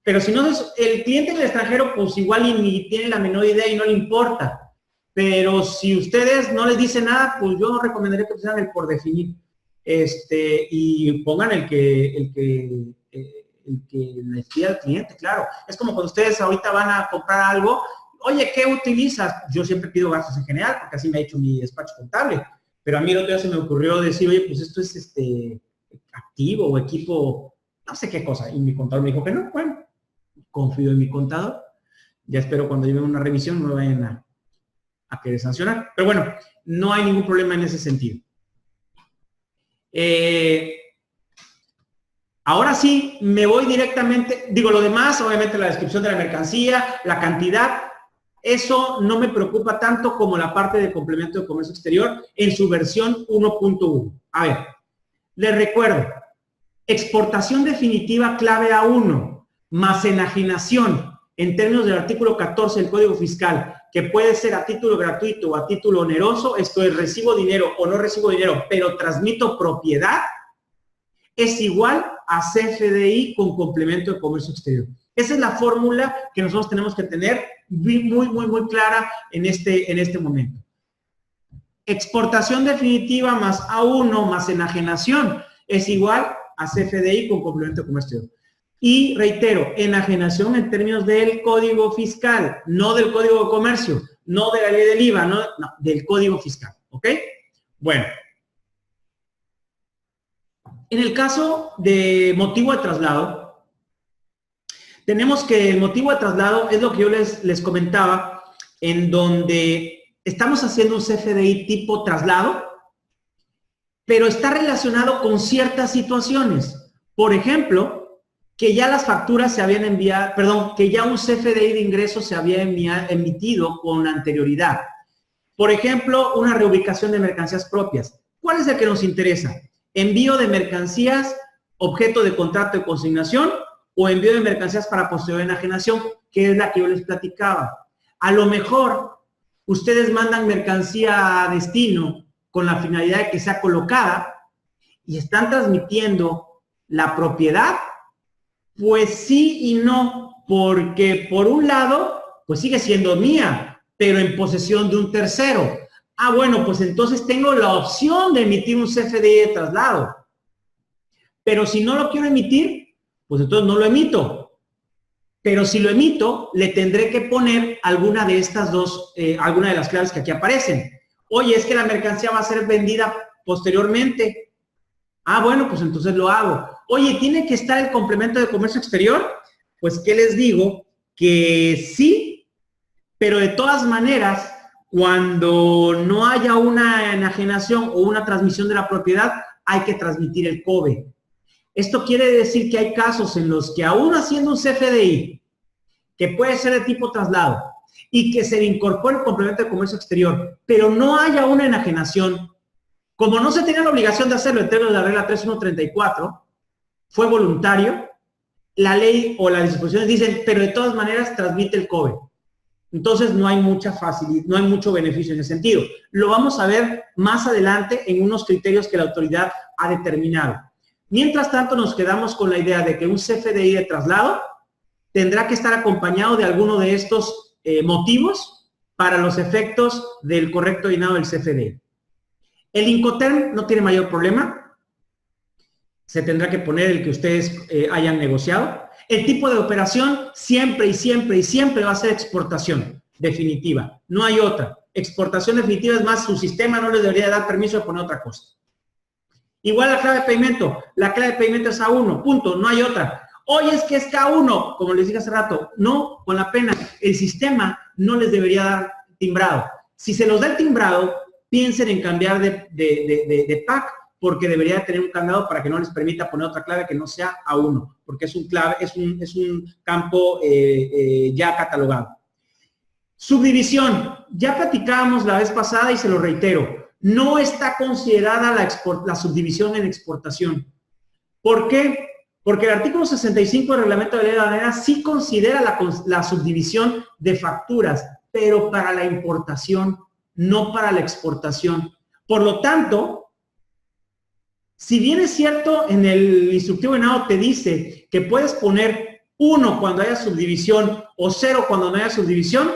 Pero si no, el cliente en el extranjero, pues igual ni tiene la menor idea y no le importa. Pero si ustedes no les dicen nada, pues yo recomendaría que pusieran el por definir. Y pongan el que les pida al cliente, claro. Es como cuando ustedes ahorita van a comprar algo, oye, ¿qué utilizas? Yo siempre pido gastos en general, porque así me ha hecho mi despacho contable. Pero a mí el otro día se me ocurrió decir, oye, pues esto es activo o equipo, no sé qué cosa. Y mi contador me dijo que no. Bueno, confío en mi contador. Ya espero cuando lleven una revisión no me vayan a querer sancionar. Pero bueno, no hay ningún problema en ese sentido. Ahora sí, me voy directamente, digo lo demás, obviamente la descripción de la mercancía, la cantidad, eso no me preocupa tanto como la parte de complemento de comercio exterior en su versión 1.1. A ver, les recuerdo, exportación definitiva clave A1, más enajenación en términos del artículo 14 del Código Fiscal, que puede ser a título gratuito o a título oneroso, esto es, recibo dinero o no recibo dinero, pero transmito propiedad, es igual a CFDI con complemento de comercio exterior. Esa es la fórmula que nosotros tenemos que tener muy clara en este momento. Exportación definitiva más A1 más enajenación es igual a CFDI con complemento de comercio exterior. Y reitero, enajenación en términos del Código Fiscal, no del Código de Comercio, no de la ley del IVA, no, del Código Fiscal. ¿Ok? Bueno. En el caso de motivo de traslado, tenemos que el motivo de traslado es lo que yo les comentaba, en donde estamos haciendo un CFDI tipo traslado, pero está relacionado con ciertas situaciones. Por ejemplo, que ya las facturas se habían enviado, perdón, que ya un CFDI de ingresos se había emitido con anterioridad. Por ejemplo, una reubicación de mercancías propias. ¿Cuál es el que nos interesa? Envío de mercancías, objeto de contrato de consignación, o envío de mercancías para posterior enajenación, que es la que yo les platicaba. A lo mejor, ustedes mandan mercancía a destino con la finalidad de que sea colocada y están transmitiendo la propiedad, pues sí y no, porque por un lado, pues sigue siendo mía, pero en posesión de un tercero. Ah, bueno, pues entonces tengo la opción de emitir un CFDI de traslado. Pero si no lo quiero emitir, pues entonces no lo emito. Pero si lo emito, le tendré que poner alguna de estas dos, alguna de las claves que aquí aparecen. Oye, es que la mercancía va a ser vendida posteriormente. Ah, bueno, pues entonces lo hago. Oye, ¿tiene que estar el complemento de comercio exterior? Pues, ¿qué les digo? Que sí, pero de todas maneras, cuando no haya una enajenación o una transmisión de la propiedad, hay que transmitir el COBE. Esto quiere decir que hay casos en los que aún haciendo un CFDI, que puede ser de tipo traslado, y que se le incorpore el complemento de comercio exterior, pero no haya una enajenación, como no se tenía la obligación de hacerlo en términos de la regla 3134, fue voluntario, la ley o las disposiciones dicen, pero de todas maneras transmite el COBE. Entonces no hay mucha facilidad, no hay mucho beneficio en ese sentido. Lo vamos a ver más adelante en unos criterios que la autoridad ha determinado. Mientras tanto, nos quedamos con la idea de que un CFDI de traslado tendrá que estar acompañado de alguno de estos motivos para los efectos del correcto llenado del CFDI. El Incoterm no tiene mayor problema. Se tendrá que poner el que ustedes hayan negociado. El tipo de operación siempre va a ser exportación definitiva. No hay otra. Exportación definitiva es más, su sistema no les debería dar permiso de poner otra cosa. Igual la clave de pedimento. La clave de pedimento es A1, punto, no hay otra. Oye, es que es K1, como les dije hace rato. No, con la pena. El sistema no les debería dar timbrado. Si se los da el timbrado, piensen en cambiar de pack, porque debería tener un candado para que no les permita poner otra clave que no sea A1, porque es un campo ya catalogado. Subdivisión. Ya platicábamos la vez pasada y se lo reitero. No está considerada la subdivisión en exportación. ¿Por qué? Porque el artículo 65 del reglamento de ley de aduanera sí considera la subdivisión de facturas, pero para la importación, no para la exportación. Por lo tanto, si bien es cierto, en el instructivo llenado te dice que puedes poner 1 cuando haya subdivisión o 0 cuando no haya subdivisión,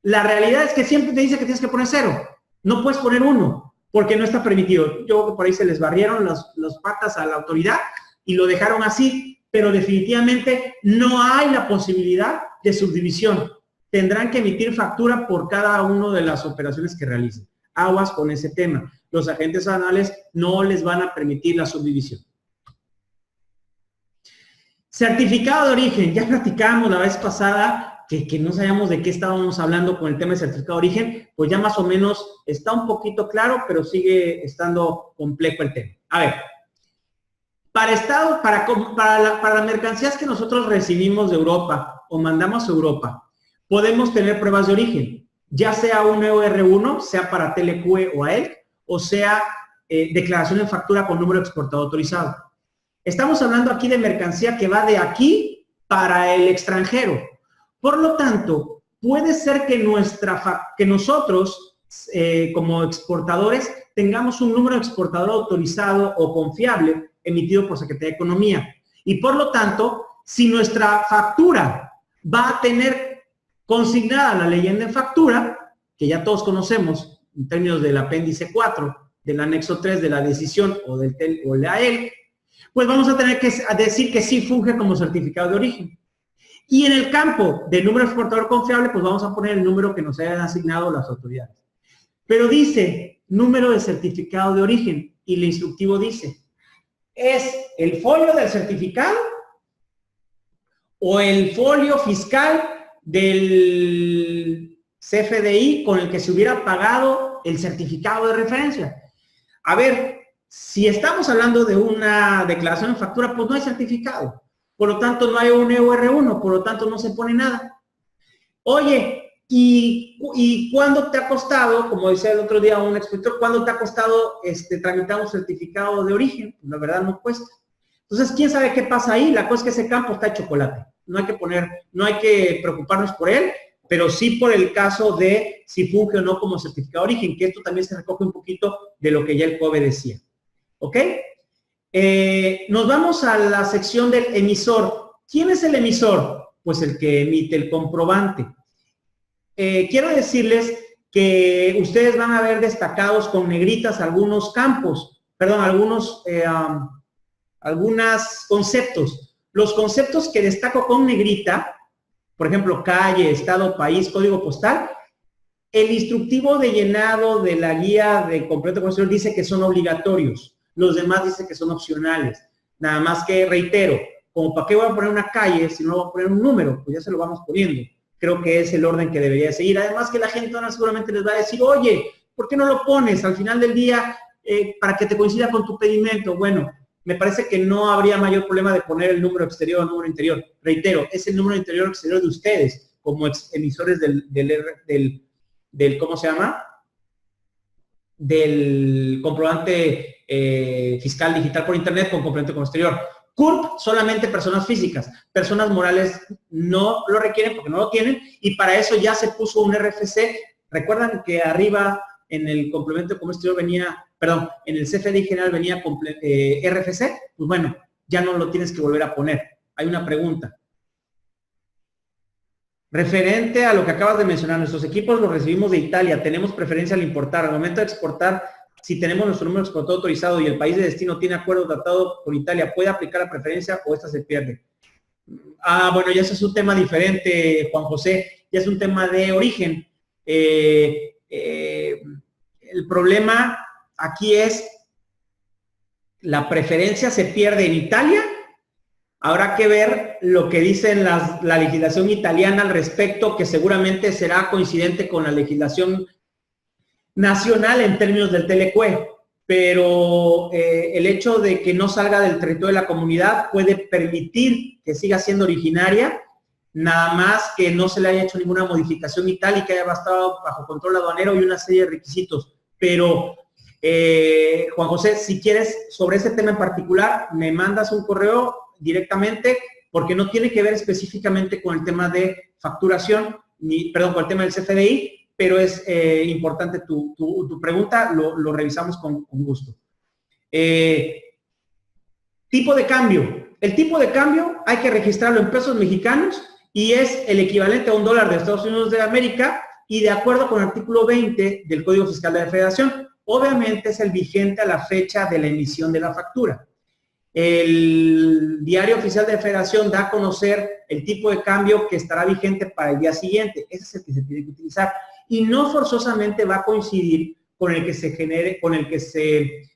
la realidad es que siempre te dice que tienes que poner 0. No puedes poner 1 porque no está permitido. Yo creo que por ahí se les barrieron las patas a la autoridad y lo dejaron así, pero definitivamente no hay la posibilidad de subdivisión. Tendrán que emitir factura por cada una de las operaciones que realicen. Aguas con ese tema. Los agentes aduanales no les van a permitir la subdivisión. Certificado de origen. Ya platicamos la vez pasada que no sabíamos de qué estábamos hablando con el tema de certificado de origen. Pues ya más o menos está un poquito claro, pero sigue estando complejo el tema. A ver. Para las mercancías que nosotros recibimos de Europa o mandamos a Europa, podemos tener pruebas de origen, ya sea un EOR1, sea para TLQ o AELC, o sea declaración en factura con número exportador autorizado. Estamos hablando aquí de mercancía que va de aquí para el extranjero. Por lo tanto, puede ser que nosotros, como exportadores, tengamos un número exportador autorizado o confiable emitido por Secretaría de Economía. Y por lo tanto, si nuestra factura va a tener consignada la leyenda en factura, que ya todos conocemos en términos del apéndice 4, del anexo 3 de la decisión o del TEL o la EL, pues vamos a tener que decir que sí funge como certificado de origen. Y en el campo del número exportador confiable, pues vamos a poner el número que nos hayan asignado las autoridades. Pero dice número de certificado de origen y el instructivo dice, ¿es el folio del certificado o el folio fiscal del CFDI con el que se hubiera pagado el certificado de referencia? A ver, si estamos hablando de una declaración en factura, pues no hay certificado. Por lo tanto, no hay un EOR1, por lo tanto, no se pone nada. Oye, ¿y cuándo te ha costado, como decía el otro día un expositor, cuándo te ha costado tramitar un certificado de origen? Pues la verdad no cuesta. Entonces, ¿quién sabe qué pasa ahí? La cosa es que ese campo está de chocolate. No hay que preocuparnos por él, pero sí por el caso de si funge o no como certificado de origen, que esto también se recoge un poquito de lo que ya el COBE decía. ¿Ok? Nos vamos a la sección del emisor. ¿Quién es el emisor? Pues el que emite el comprobante. Quiero decirles que ustedes van a ver destacados con negritas algunos campos, perdón, algunos conceptos. Los conceptos que destaco con negrita, por ejemplo, calle, estado, país, código postal, el instructivo de llenado de la guía de complemento constitucional dice que son obligatorios. Los demás dicen que son opcionales. Nada más que reitero, como para qué voy a poner una calle si no voy a poner un número, pues ya se lo vamos poniendo. Creo que es el orden que debería seguir. Además que la gente ahora seguramente les va a decir, oye, ¿por qué no lo pones al final del día para que te coincida con tu pedimento? Bueno, me parece que no habría mayor problema de poner el número exterior o el número interior. Reitero, es el número interior o exterior de ustedes como emisores del ¿cómo se llama? Del comprobante fiscal digital por internet con complemento con exterior. CURP solamente personas físicas, personas morales no lo requieren porque no lo tienen y para eso ya se puso un RFC. Recuerdan que arriba en el complemento con exterior venía, perdón, en el CFDI general venía RFC, pues bueno, ya no lo tienes que volver a poner. Hay una pregunta. Referente a lo que acabas de mencionar, nuestros equipos los recibimos de Italia, tenemos preferencia al importar. Al momento de exportar, si tenemos nuestro número de exportador autorizado y el país de destino tiene acuerdo tratado con Italia, ¿puede aplicar la preferencia o esta se pierde? Ah, bueno, ya eso es un tema diferente, Juan José, ya es un tema de origen. El problema aquí es, ¿la preferencia se pierde en Italia? Habrá que ver lo que dice la legislación italiana al respecto, que seguramente será coincidente con la legislación nacional en términos del TLQ, pero el hecho de que no salga del territorio de la comunidad puede permitir que siga siendo originaria, nada más que no se le haya hecho ninguna modificación y tal, y que haya estado bajo control aduanero y una serie de requisitos. Pero, Juan José, si quieres, sobre ese tema en particular, me mandas un correo directamente, porque no tiene que ver específicamente con el tema de facturación, con el tema del CFDI, pero es importante tu pregunta, lo revisamos con gusto. Tipo de cambio. el tipo de cambio hay que registrarlo en pesos mexicanos y es el equivalente a $1 de Estados Unidos de América y de acuerdo con el artículo 20 del Código Fiscal de la Federación. Obviamente es el vigente a la fecha de la emisión de la factura. El Diario Oficial de la Federación da a conocer el tipo de cambio que estará vigente para el día siguiente. Ese es el que se tiene que utilizar. Y no forzosamente va a coincidir con el que se genere, con el que se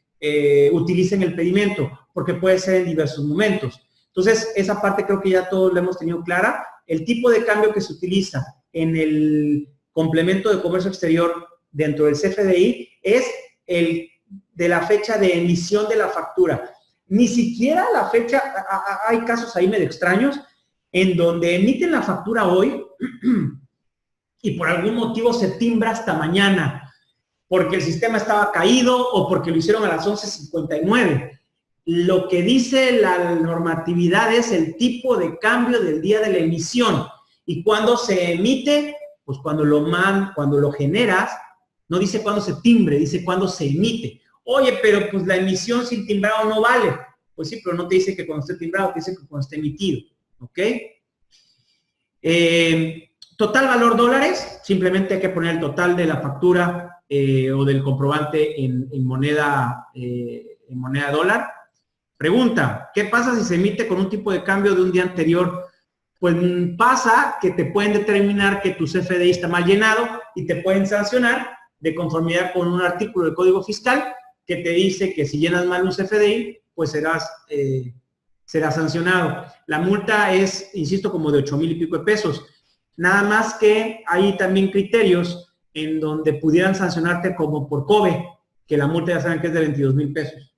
utilice en el pedimento, porque puede ser en diversos momentos. Entonces, esa parte creo que ya todos la hemos tenido clara. El tipo de cambio que se utiliza en el complemento de comercio exterior dentro del CFDI es el de la fecha de emisión de la factura. Ni siquiera la fecha, hay casos ahí medio extraños, en donde emiten la factura hoy y por algún motivo se timbra hasta mañana, porque el sistema estaba caído o porque lo hicieron a las 11:59. Lo que dice la normatividad es el tipo de cambio del día de la emisión. Y cuando se emite, pues cuando lo generas, no dice cuándo se timbre, dice cuándo se emite. Oye, pero pues la emisión sin timbrado no vale. Pues sí, pero no te dice que cuando esté timbrado, te dice que cuando esté emitido. ¿Ok? Total valor dólares, simplemente hay que poner el total de la factura o del comprobante en moneda dólar. Pregunta, ¿qué pasa si se emite con un tipo de cambio de un día anterior? Pues pasa que te pueden determinar que tu CFDI está mal llenado y te pueden sancionar de conformidad con un artículo del Código Fiscal que te dice que si llenas mal un CFDI, pues serás sancionado. La multa es, insisto, como de 8,000 y pico de pesos. Nada más que hay también criterios en donde pudieran sancionarte como por COBE, que la multa ya saben que es de 22,000 pesos.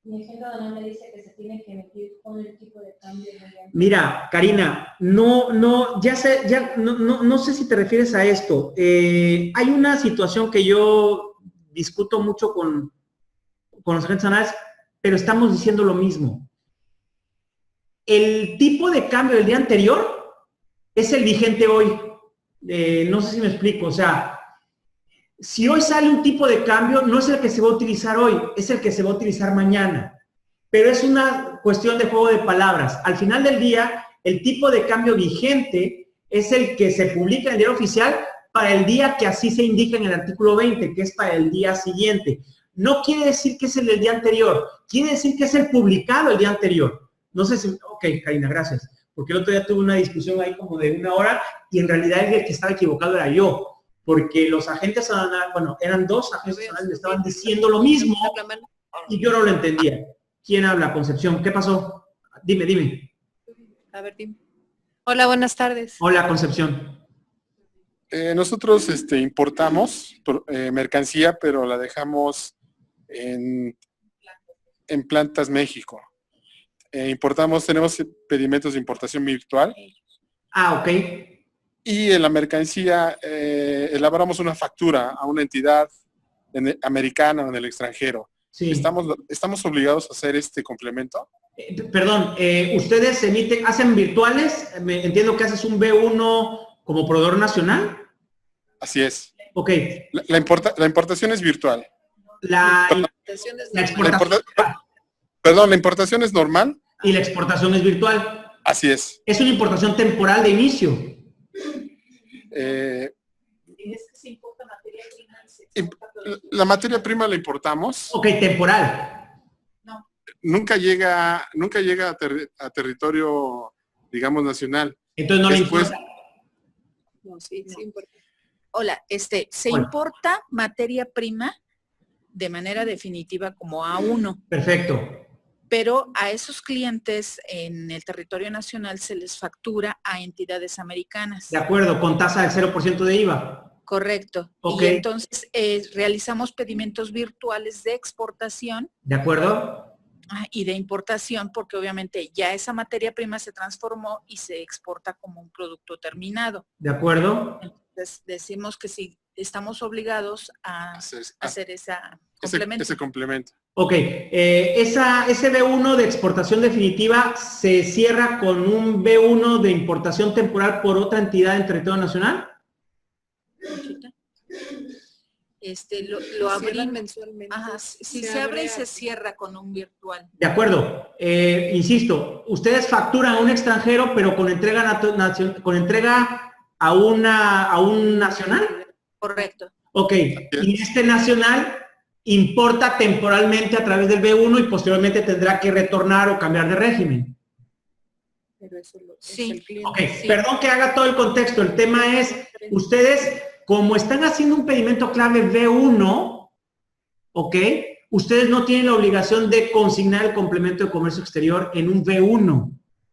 Mi agenda aduanal me dice que se tiene que emitir con el tipo de cambio. Mira, Karina, no sé si te refieres a esto. Hay una situación que yo discuto mucho con los agentes aduanales, pero estamos diciendo lo mismo. El tipo de cambio del día anterior es el vigente hoy. No sé si me explico. O sea, si hoy sale un tipo de cambio, no es el que se va a utilizar hoy, es el que se va a utilizar mañana. Pero es una cuestión de juego de palabras. Al final del día, el tipo de cambio vigente es el que se publica en el diario oficial para el día que así se indica en el artículo 20, que es para el día siguiente. No quiere decir que es el del día anterior, quiere decir que es el publicado el día anterior. No sé si... Ok, Karina, gracias. Porque el otro día tuve una discusión ahí como de 1 hora y en realidad el que estaba equivocado era yo. Porque los agentes aduanales, bueno, eran 2 agentes aduanales, me estaban diciendo lo mismo y yo no lo entendía. ¿Quién habla, Concepción? ¿Qué pasó? Dime. A ver, dime. Hola, buenas tardes. Hola, Concepción. Nosotros importamos mercancía, pero la dejamos en Plantas México. Tenemos pedimentos de importación virtual. Ah, ok. Y en la mercancía elaboramos una factura a una entidad americana o en el extranjero. Sí. ¿Estamos obligados a hacer este complemento? Perdón, ¿ustedes hacen virtuales? Entiendo que haces un B1 como proveedor nacional. Así es. Ok. La importación es virtual. La exportación. Perdón, la importación es normal. Y la exportación es virtual. Así es. Es una importación temporal de inicio. La materia prima la importamos. Ok, temporal. No. Nunca llega a territorio, digamos, nacional. Entonces no Después, le importa. No, sí importa. Hola, se importa materia prima de manera definitiva como A1. Perfecto. Pero a esos clientes en el territorio nacional se les factura a entidades americanas. De acuerdo, con tasa del 0% de IVA. Correcto. Okay. Y entonces realizamos pedimentos virtuales de exportación. ¿De acuerdo? Y de importación, porque obviamente ya esa materia prima se transformó y se exporta como un producto terminado. ¿De acuerdo? Entonces decimos que sí, estamos obligados a hacer ese complemento. Ok, ese B1 de exportación definitiva se cierra con un B1 de importación temporal por otra entidad en territorio nacional. lo abrí Cierran mensualmente. Ajá, si se abre y se cierra con un virtual. De acuerdo. Insisto, ustedes facturan a un extranjero, pero con entrega con entrega a un nacional. Correcto. Ok. Y este nacional importa temporalmente a través del B1 y posteriormente tendrá que retornar o cambiar de régimen. Pero eso es Sí. el cliente. Ok. Perdón que haga todo el contexto. El tema es, ustedes, como están haciendo un pedimento clave B1, ok, ustedes no tienen la obligación de consignar el complemento de comercio exterior en un B1.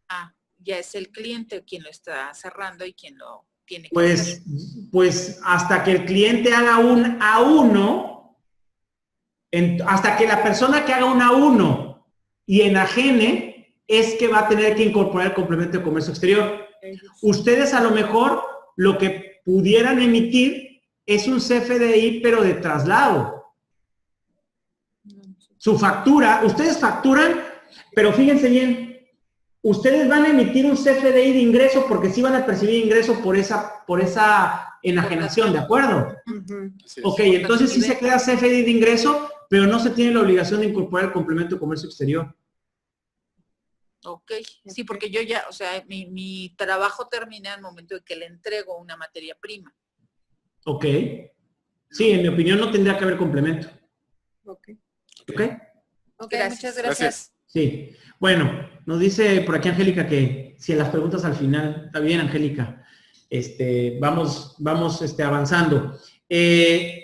Ah, ya es el cliente quien lo está cerrando y quien lo tiene que hacer. Pues hasta que el cliente haga un A1, hasta que la persona que haga un A1 y enajene, es que va a tener que incorporar el complemento de comercio exterior. Ustedes a lo mejor lo que pudieran emitir es un CFDI, pero de traslado. Su factura, ustedes facturan, pero fíjense bien, ustedes van a emitir un CFDI de ingreso porque sí van a percibir ingreso por esa enajenación, ¿de acuerdo? Así es. Ok, entonces sí se queda CFDI de ingreso, pero no se tiene la obligación de incorporar el complemento de comercio exterior. Ok, sí, porque yo ya, o sea, mi trabajo termina al momento de que le entrego una materia prima. Ok. Sí, en mi opinión no tendría que haber complemento. Ok. ¿Ok? Ok, Gracias. muchas gracias. Gracias. Sí. Bueno, nos dice por aquí Angélica que si en las preguntas al final, está bien, Angélica. Vamos avanzando. En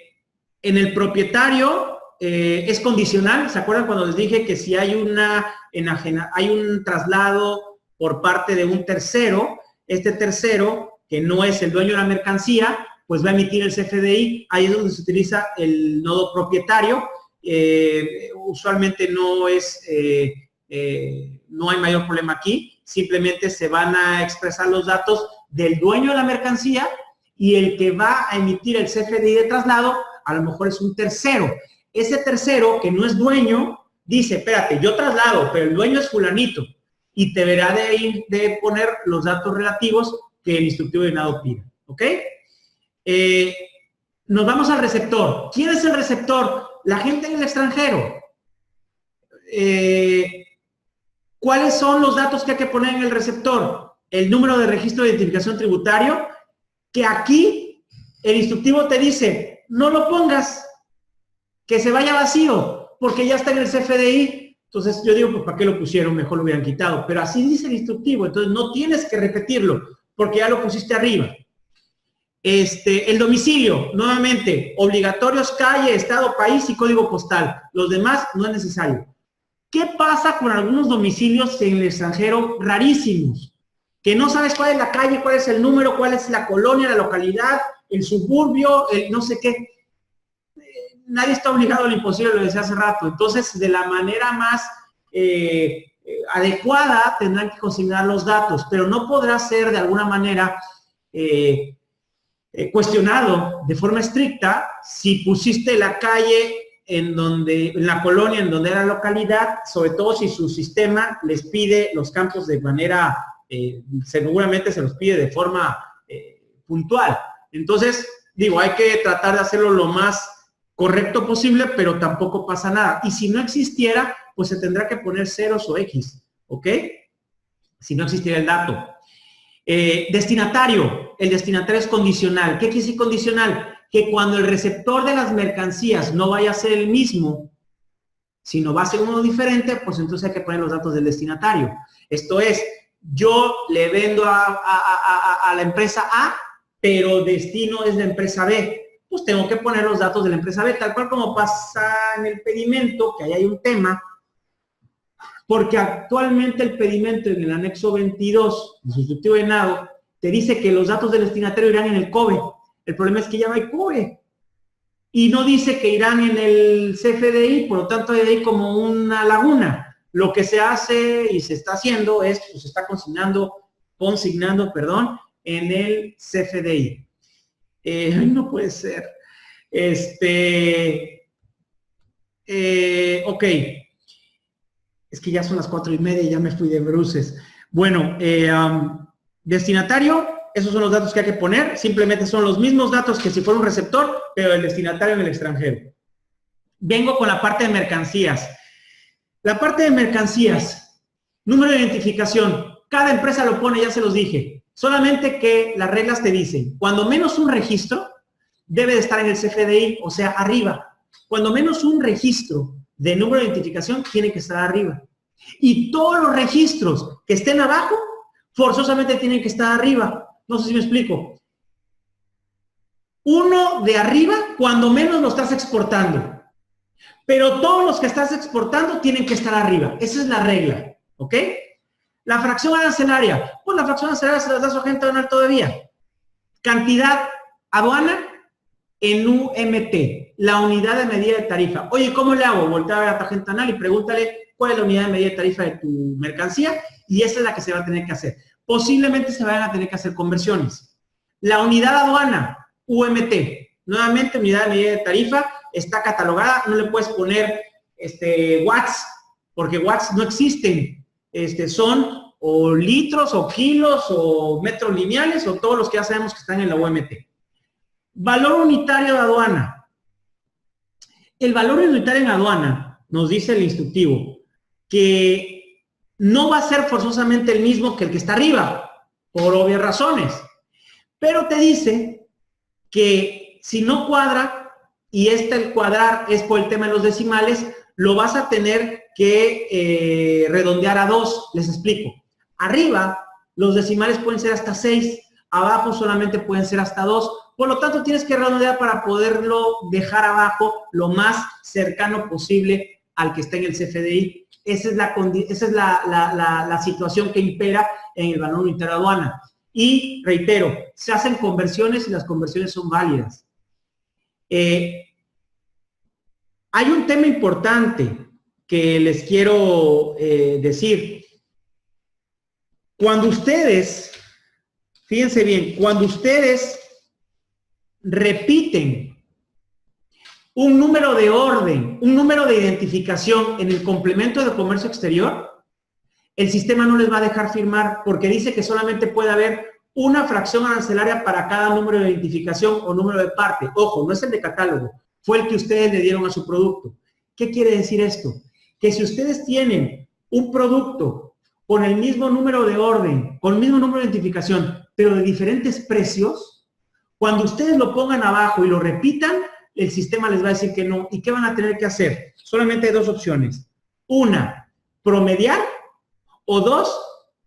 el propietario es condicional. ¿Se acuerdan cuando les dije que si hay hay un traslado por parte de un tercero, este tercero, que no es el dueño de la mercancía, pues va a emitir el CFDI. Ahí es donde se utiliza el nodo propietario. Usualmente no hay mayor problema aquí, simplemente se van a expresar los datos del dueño de la mercancía y el que va a emitir el CFDI de traslado a lo mejor es un tercero. Ese tercero que no es dueño dice, espérate, yo traslado, pero el dueño es fulanito y te verá de poner los datos relativos que el instructivo de nado pida, ¿ok? Nos vamos al receptor. ¿Quién es el receptor? La gente en el extranjero. ¿Cuáles son los datos que hay que poner en el receptor? El número de registro de identificación tributario, que aquí el instructivo te dice, no lo pongas, que se vaya vacío, porque ya está en el CFDI. Entonces yo digo, pues ¿para qué lo pusieron? Mejor lo hubieran quitado. Pero así dice el instructivo, entonces no tienes que repetirlo, porque ya lo pusiste arriba. El domicilio, nuevamente, obligatorios, calle, estado, país y código postal. Los demás no es necesario. ¿Qué pasa con algunos domicilios en el extranjero rarísimos? Que no sabes cuál es la calle, cuál es el número, cuál es la colonia, la localidad, el suburbio, el no sé qué. Nadie está obligado a lo imposible, lo decía hace rato. Entonces, de la manera más adecuada, tendrán que consignar los datos, pero no podrá ser de alguna manera cuestionado de forma estricta si pusiste la calle en la colonia en donde era la localidad, sobre todo si su sistema les pide los campos de manera, seguramente se los pide de forma puntual. Entonces, digo, hay que tratar de hacerlo lo más correcto posible, pero tampoco pasa nada. Y si no existiera, pues se tendrá que poner ceros o X, ¿ok? Si no existiera el dato. Destinatario. El destinatario es condicional. ¿Qué quiere decir condicional? Que cuando el receptor de las mercancías no vaya a ser el mismo, sino va a ser uno diferente, pues entonces hay que poner los datos del destinatario. Esto es, yo le vendo a la empresa A, pero destino es la empresa B. Pues tengo que poner los datos de la empresa B, tal cual como pasa en el pedimento, que ahí hay un tema, porque actualmente el pedimento en el anexo 22, el sustitutivo de nado, te dice que los datos del destinatario irán en el COBE. El problema es que ya no hay COBE. Y no dice que irán en el CFDI, por lo tanto hay ahí como una laguna. Lo que se hace y se está haciendo es, pues se está consignando, en el CFDI. No puede ser. Ok. Es que ya son las 4:30 y ya me fui de bruces. Bueno, destinatario, esos son los datos que hay que poner, simplemente son los mismos datos que si fuera un receptor, pero el destinatario en el extranjero. Vengo con la parte de mercancías. La parte de mercancías, número de identificación, cada empresa lo pone, ya se los dije, solamente que las reglas te dicen, cuando menos un registro debe de estar en el CFDI, o sea, arriba. Cuando menos un registro de número de identificación tiene que estar arriba. Y todos los registros que estén abajo, forzosamente tienen que estar arriba. No sé si me explico. Uno de arriba, cuando menos lo estás exportando. Pero todos los que estás exportando tienen que estar arriba. Esa es la regla, ¿ok? La fracción arancelaria. Pues la fracción arancelaria se las da su agente aduanal todavía. Cantidad aduana en UMT, la unidad de medida de tarifa. Oye, ¿cómo le hago? Voltea a ver a tu agente aduanal y pregúntale cuál es la unidad de medida de tarifa de tu mercancía y esa es la que se va a tener que hacer. Posiblemente se vayan a tener que hacer conversiones. La unidad aduana, UMT, nuevamente unidad de medida de tarifa, está catalogada, no le puedes poner watts, porque watts no existen, son o litros o kilos o metros lineales o todos los que ya sabemos que están en la UMT. Valor unitario de aduana. El valor unitario en aduana, nos dice el instructivo, que no va a ser forzosamente el mismo que el que está arriba, por obvias razones. Pero te dice que si no cuadra, y el cuadrar es por el tema de los decimales, lo vas a tener que redondear a 2. Les explico. Arriba, los decimales pueden ser hasta 6, abajo solamente pueden ser hasta 2. Por lo tanto, tienes que redondear para poderlo dejar abajo lo más cercano posible al que está en el CFDI. Esa es la situación que impera en el valor unitario de aduana. Y, reitero, se hacen conversiones y las conversiones son válidas. Hay un tema importante que les quiero decir. Cuando ustedes, fíjense bien, cuando ustedes repiten un número de orden, un número de identificación en el complemento de comercio exterior, el sistema no les va a dejar firmar porque dice que solamente puede haber una fracción arancelaria para cada número de identificación o número de parte. Ojo, no es el de catálogo, fue el que ustedes le dieron a su producto. ¿Qué quiere decir esto? Que si ustedes tienen un producto con el mismo número de orden, con el mismo número de identificación, pero de diferentes precios, cuando ustedes lo pongan abajo y lo repitan, el sistema les va a decir que no. ¿Y qué van a tener que hacer? Solamente hay dos opciones. Una, promediar, o dos,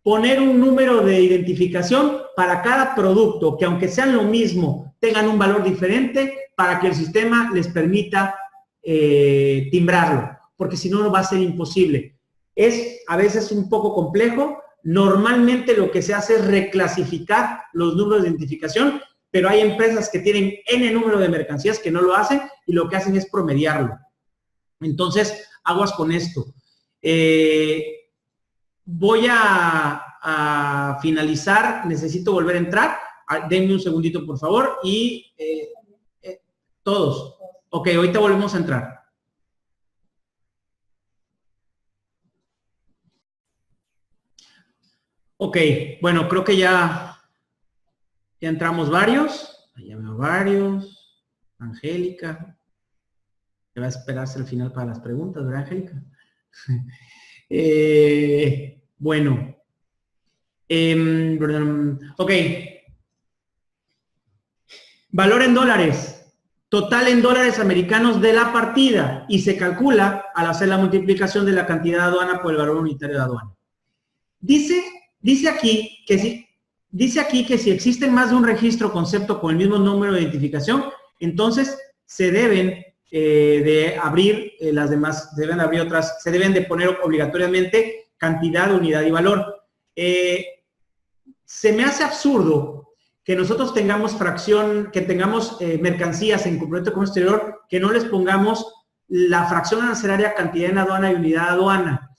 poner un número de identificación para cada producto, que aunque sean lo mismo, tengan un valor diferente para que el sistema les permita timbrarlo, porque si no, no va a ser imposible. Es a veces un poco complejo. Normalmente lo que se hace es reclasificar los números de identificación, pero hay empresas que tienen N número de mercancías que no lo hacen y lo que hacen es promediarlo. Entonces, aguas con esto. Voy a finalizar, necesito volver a entrar. Denme un segundito, por favor. Y todos. Ok, ahorita volvemos a entrar. Ok, bueno, creo que ya entramos varios. Ya veo varios. Angélica. Que va a esperarse al final para las preguntas, ¿verdad, Angélica? Bueno. Ok. Valor en dólares. Total en dólares americanos de la partida. Y se calcula al hacer la multiplicación de la cantidad de aduana por el valor unitario de aduana. Dice aquí que si existen más de un registro o concepto con el mismo número de identificación, entonces se deben de abrir las demás, se deben de poner obligatoriamente cantidad, unidad y valor. Se me hace absurdo que nosotros tengamos mercancías en complemento de comercio exterior, que no les pongamos la fracción arancelaria, cantidad en aduana y unidad de aduana.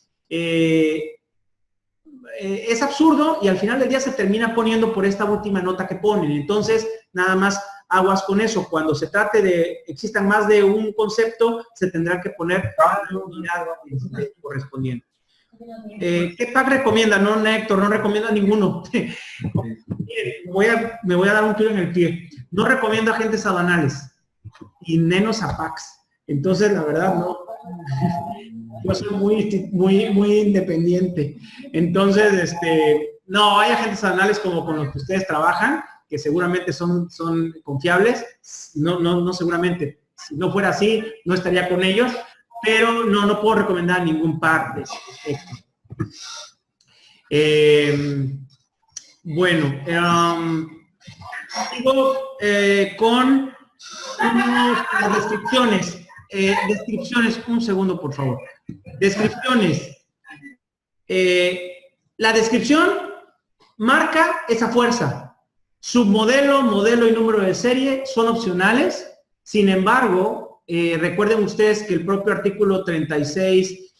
Es absurdo y al final del día se termina poniendo por esta última nota que ponen. Entonces, nada más aguas con eso. Cuando se trate de, existan más de un concepto, se tendrá que poner cada unidad correspondiente. ¿Qué pack recomienda? No, Néctor, no recomienda ninguno. Miren, me voy a dar un tiro en el pie. No recomiendo agentes aduanales y menos a packs. Entonces, la verdad, no. Yo soy muy independiente. Entonces, no, hay agentes aduanales como con los que ustedes trabajan, que seguramente son confiables. No seguramente. Si no fuera así, no estaría con ellos. Pero no puedo recomendar ningún par de estos. Bueno, sigo con las descripciones. Descripciones, un segundo, por favor. Descripciones. La descripción marca esa fuerza. Submodelo, modelo y número de serie son opcionales. Sin embargo, recuerden ustedes que el propio artículo 36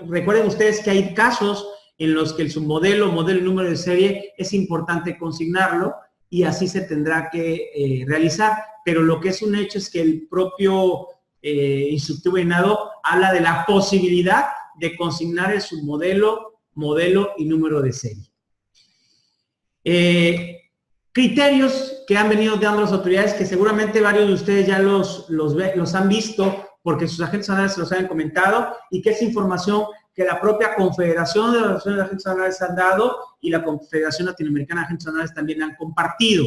recuerden ustedes que hay casos en los que el submodelo, modelo y número de serie es importante consignarlo y así se tendrá que realizar. Pero lo que es un hecho es que el propio instructivo INADO habla de la posibilidad de consignar el submodelo, modelo y número de serie. Criterios que han venido dando las autoridades, que seguramente varios de ustedes ya los han visto porque sus agentes aduanales se los han comentado, y que es información que la propia Confederación de las Asociaciones de Agentes Aduanales han dado y la Confederación Latinoamericana de Agentes Aduanales también han compartido.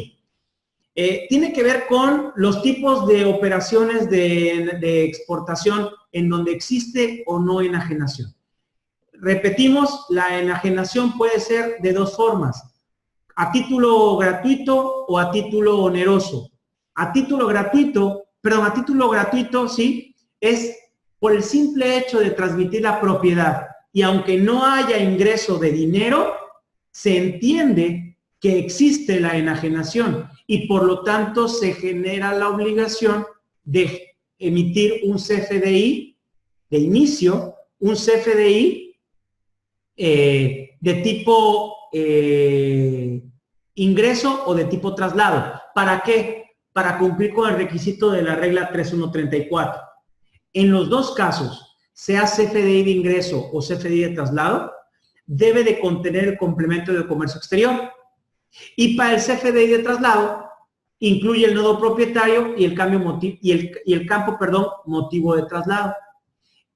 Tiene que ver con los tipos de operaciones de exportación en donde existe o no enajenación. Repetimos, la enajenación puede ser de dos formas: a título gratuito o a título oneroso. A título gratuito, sí, es por el simple hecho de transmitir la propiedad. Y aunque no haya ingreso de dinero, se entiende que existe la enajenación y por lo tanto se genera la obligación de emitir un CFDI de inicio, un CFDI de tipo ingreso o de tipo traslado. ¿Para qué? Para cumplir con el requisito de la regla 3134. En los dos casos, sea CFDI de ingreso o CFDI de traslado, debe de contener el complemento de comercio exterior. Y para el CFDI de traslado, incluye el nodo propietario y el campo motivo de traslado.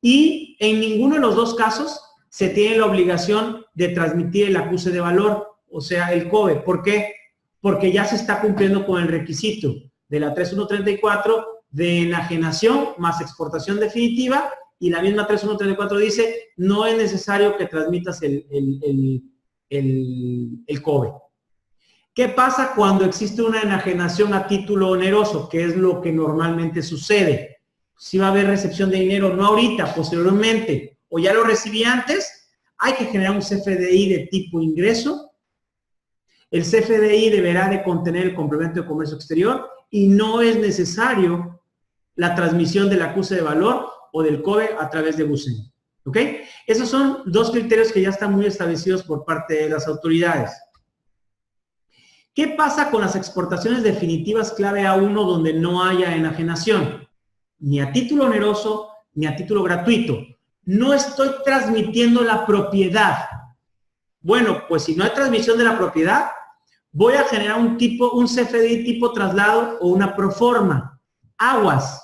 Y en ninguno de los dos casos se tiene la obligación de transmitir el acuse de valor, o sea, el COBE. ¿Por qué? Porque ya se está cumpliendo con el requisito de la 3134 de enajenación más exportación definitiva, y la misma 3134 dice, no es necesario que transmitas el COBE. ¿Qué pasa cuando existe una enajenación a título oneroso? ¿Qué es lo que normalmente sucede? Si va a haber recepción de dinero, no ahorita, posteriormente, o ya lo recibí antes, hay que generar un CFDI de tipo ingreso. El CFDI deberá de contener el complemento de comercio exterior y no es necesario la transmisión del acuse de valor o del COBE a través de BUSEN. ¿Ok? Esos son dos criterios que ya están muy establecidos por parte de las autoridades. ¿Qué pasa con las exportaciones definitivas clave A1 donde no haya enajenación? Ni a título oneroso, ni a título gratuito. No estoy transmitiendo la propiedad. Bueno, pues si no hay transmisión de la propiedad, voy a generar un CFDI tipo traslado o una proforma. Aguas.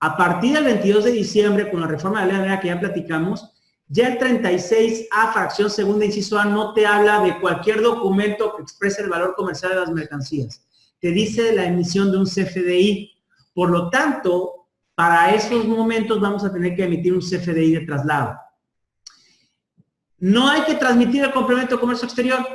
A partir del 22 de diciembre, con la reforma de la ley aduanera que ya platicamos, ya el 36A, fracción segunda, inciso A, no te habla de cualquier documento que exprese el valor comercial de las mercancías. Te dice la emisión de un CFDI. Por lo tanto, para esos momentos vamos a tener que emitir un CFDI de traslado. No hay que transmitir el complemento de comercio exterior,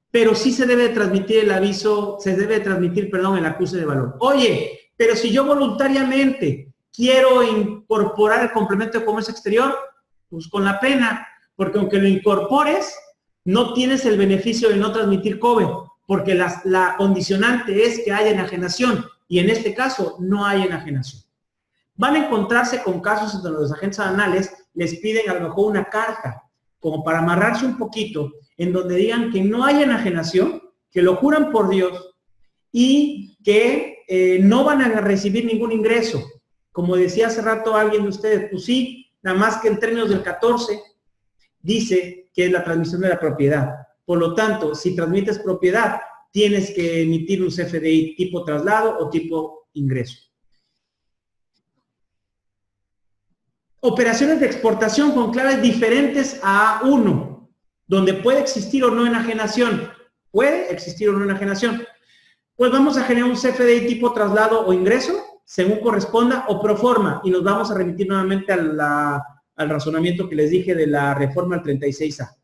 pero sí se debe transmitir el aviso, el acuse de valor. Oye, pero si yo voluntariamente quiero incorporar el complemento de comercio exterior, pues con la pena, porque aunque lo incorpores, no tienes el beneficio de no transmitir COBE, porque la condicionante es que haya enajenación, y en este caso no hay enajenación. Van a encontrarse con casos en donde los agentes aduanales les piden a lo mejor una carta, como para amarrarse un poquito, en donde digan que no hay enajenación, que lo juran por Dios, y que no van a recibir ningún ingreso como decía hace rato alguien de ustedes, pues sí, nada más que en términos del 14 dice que es la transmisión de la propiedad. Por lo tanto, si transmites propiedad, tienes que emitir un CFDI tipo traslado o tipo ingreso. Operaciones de exportación con claves diferentes a A1, donde puede existir o no enajenación. Puede existir o no enajenación. Pues vamos a generar un CFDI tipo traslado o ingreso, según corresponda, o pro forma, y nos vamos a remitir nuevamente al razonamiento que les dije de la reforma al 36A.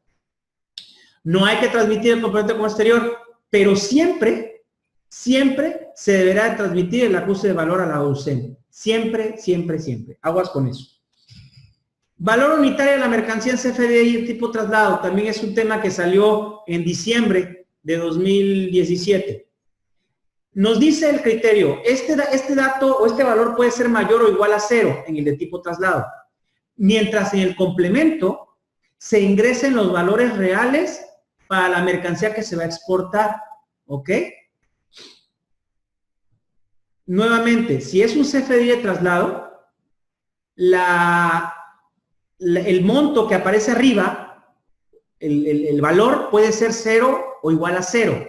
No hay que transmitir el complemento como exterior, pero siempre se deberá de transmitir el ajuste de valor a la docente. Siempre. Aguas con eso. Valor unitario de la mercancía en CFDI tipo traslado. También es un tema que salió en diciembre de 2017. Nos dice el criterio, este dato o este valor puede ser mayor o igual a 0 en el de tipo traslado. Mientras en el complemento se ingresen los valores reales para la mercancía que se va a exportar. ¿Ok? Nuevamente, si es un CFDI de traslado, el monto que aparece arriba, el valor puede ser 0 o igual a 0.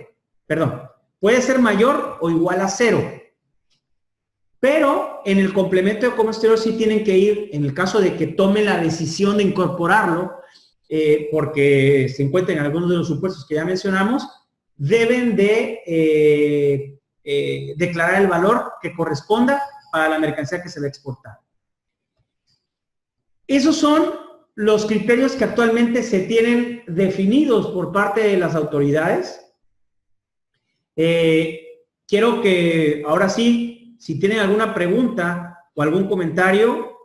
Perdón, puede ser mayor o igual a 0. Pero en el complemento de comercio exterior sí tienen que ir, en el caso de que tome la decisión de incorporarlo, porque se encuentran en algunos de los supuestos que ya mencionamos, deben de declarar el valor que corresponda para la mercancía que se va a exportar. Esos son los criterios que actualmente se tienen definidos por parte de las autoridades. Quiero que ahora sí, si tienen alguna pregunta o algún comentario,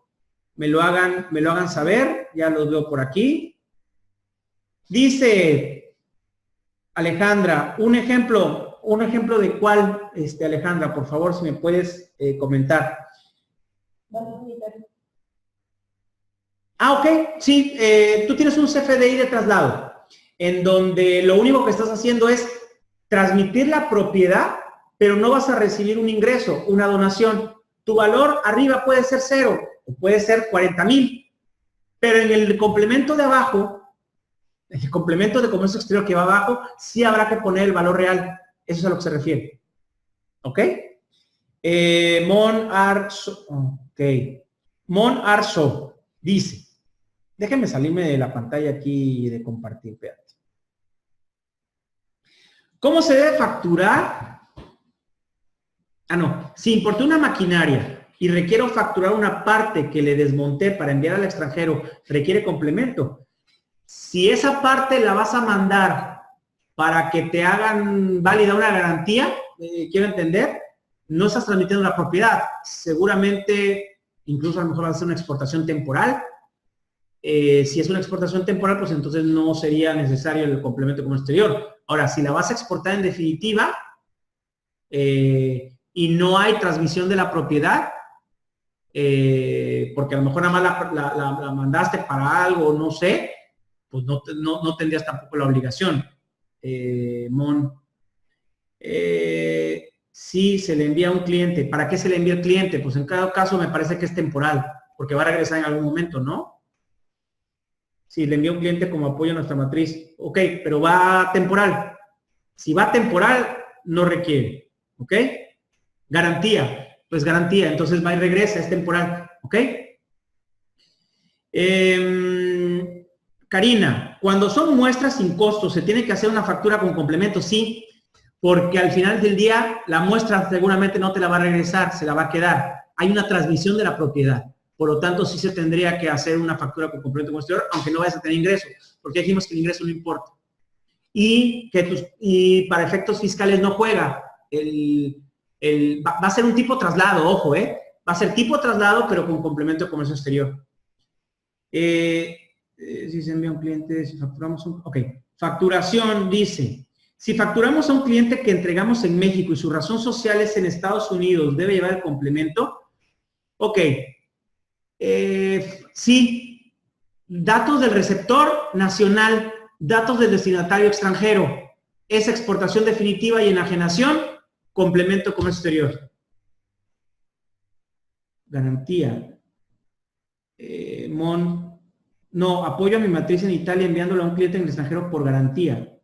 me lo hagan saber. Ya los veo por aquí. Dice Alejandra, un ejemplo de cuál, Alejandra, por favor, si me puedes comentar. Ok, sí, tú tienes un CFDI de traslado, en donde lo único que estás haciendo es transmitir la propiedad, pero no vas a recibir un ingreso, una donación. Tu valor arriba puede ser 0 o puede ser 40,000, pero en el complemento de abajo, el complemento de comercio exterior que va abajo, sí habrá que poner el valor real. Eso es a lo que se refiere. ¿Ok? Mon Arso dice, déjenme salirme de la pantalla aquí de compartir. Espérate. ¿Cómo se debe facturar? Si importé una maquinaria y requiero facturar una parte que le desmonté para enviar al extranjero, requiere complemento. Si esa parte la vas a mandar para que te hagan válida una garantía, quiero entender, no estás transmitiendo la propiedad. Seguramente, incluso a lo mejor va a ser una exportación temporal. Si es una exportación temporal, pues entonces no sería necesario el complemento como exterior. Ahora, si la vas a exportar en definitiva y no hay transmisión de la propiedad, porque a lo mejor nada más la mandaste para algo, no sé, pues no tendrías tampoco la obligación. Sí, se le envía a un cliente. ¿Para qué se le envía al cliente? Pues en cada caso me parece que es temporal, porque va a regresar en algún momento, ¿no? Si le envía un cliente como apoyo a nuestra matriz. Ok, pero va temporal. Si va temporal, no requiere. ¿Ok? Garantía. Pues garantía. Entonces va y regresa, es temporal. ¿Ok? Karina, cuando son muestras sin costo, ¿se tiene que hacer una factura con complemento? Sí, porque al final del día la muestra seguramente no te la va a regresar, se la va a quedar. Hay una transmisión de la propiedad. Por lo tanto, sí se tendría que hacer una factura con complemento exterior, aunque no vayas a tener ingreso, porque dijimos que el ingreso no importa. Y para efectos fiscales no juega. Va a ser un tipo traslado, ojo, va a ser tipo traslado, pero con complemento de comercio exterior. Si se envía a un cliente, si facturamos ok. Facturación dice, si facturamos a un cliente que entregamos en México y su razón social es en Estados Unidos, ¿debe llevar el complemento? Ok. Sí, datos del receptor nacional, datos del destinatario extranjero, es exportación definitiva y enajenación, complemento de comercio exterior. Garantía. No, apoyo a mi matriz en Italia enviándola a un cliente en el extranjero por garantía.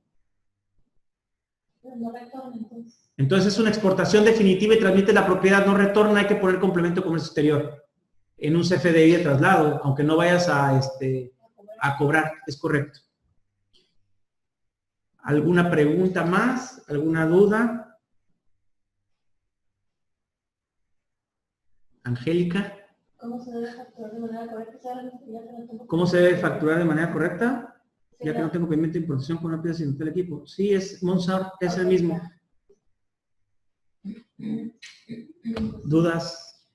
Pero no retorna, entonces. Entonces es una exportación definitiva y transmite la propiedad, no retorna, hay que poner complemento de comercio exterior en un CFDI de traslado, aunque no vayas a cobrar, es correcto. ¿Alguna pregunta más? ¿Alguna duda? Angélica. ¿Cómo se debe facturar de manera correcta? ¿Cómo se debe facturar de manera correcta? Ya que no tengo pedimento de importación con una pieza sin el equipo. Sí, es Monsar, es el mismo. ¿Dudas?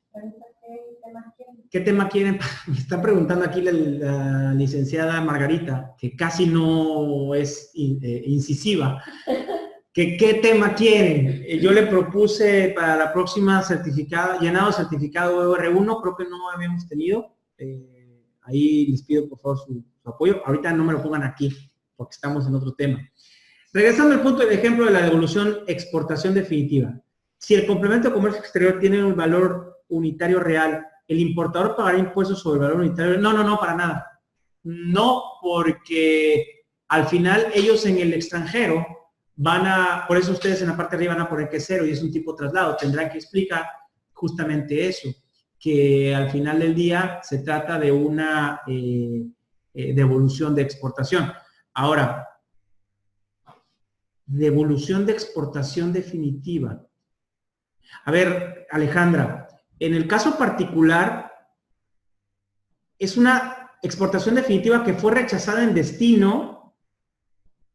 ¿Qué tema quieren? Me está preguntando aquí la licenciada Margarita, que casi no es incisiva. ¿Qué tema quieren? Yo le propuse para la próxima llenado de certificado EUR1, creo que no habíamos tenido. Ahí les pido por favor su apoyo. Ahorita no me lo pongan aquí, porque estamos en otro tema. Regresando al punto del ejemplo de la devolución exportación definitiva. Si el complemento de comercio exterior tiene un valor unitario real, ¿el importador pagará impuestos sobre el valor unitario? No, para nada. No, porque al final ellos en el extranjero por eso ustedes en la parte de arriba van a poner que es cero y es un tipo de traslado. Tendrán que explicar justamente eso, que al final del día se trata de una devolución de exportación. Ahora, devolución de exportación definitiva. A ver, Alejandra, en el caso particular, es una exportación definitiva que fue rechazada en destino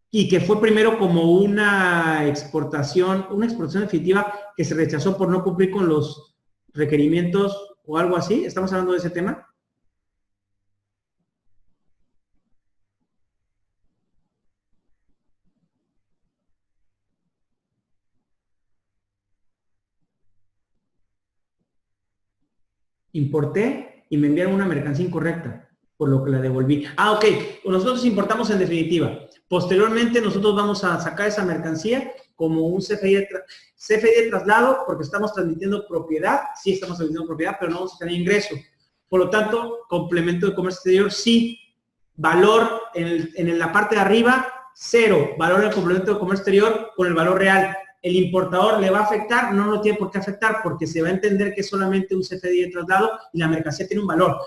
y que fue primero como una exportación definitiva que se rechazó por no cumplir con los requerimientos o algo así. ¿Estamos hablando de ese tema? Importé y me enviaron una mercancía incorrecta, por lo que la devolví. Ok, nosotros importamos en definitiva. Posteriormente nosotros vamos a sacar esa mercancía como un CFDI de traslado, porque estamos transmitiendo propiedad, sí estamos transmitiendo propiedad, pero no vamos a tener ingreso. Por lo tanto, complemento de comercio exterior, sí. Valor en la parte de arriba, cero. Valor en el complemento de comercio exterior con el valor real. ¿El importador le va a afectar? No lo tiene por qué afectar, porque se va a entender que es solamente un CFDI de traslado y la mercancía tiene un valor.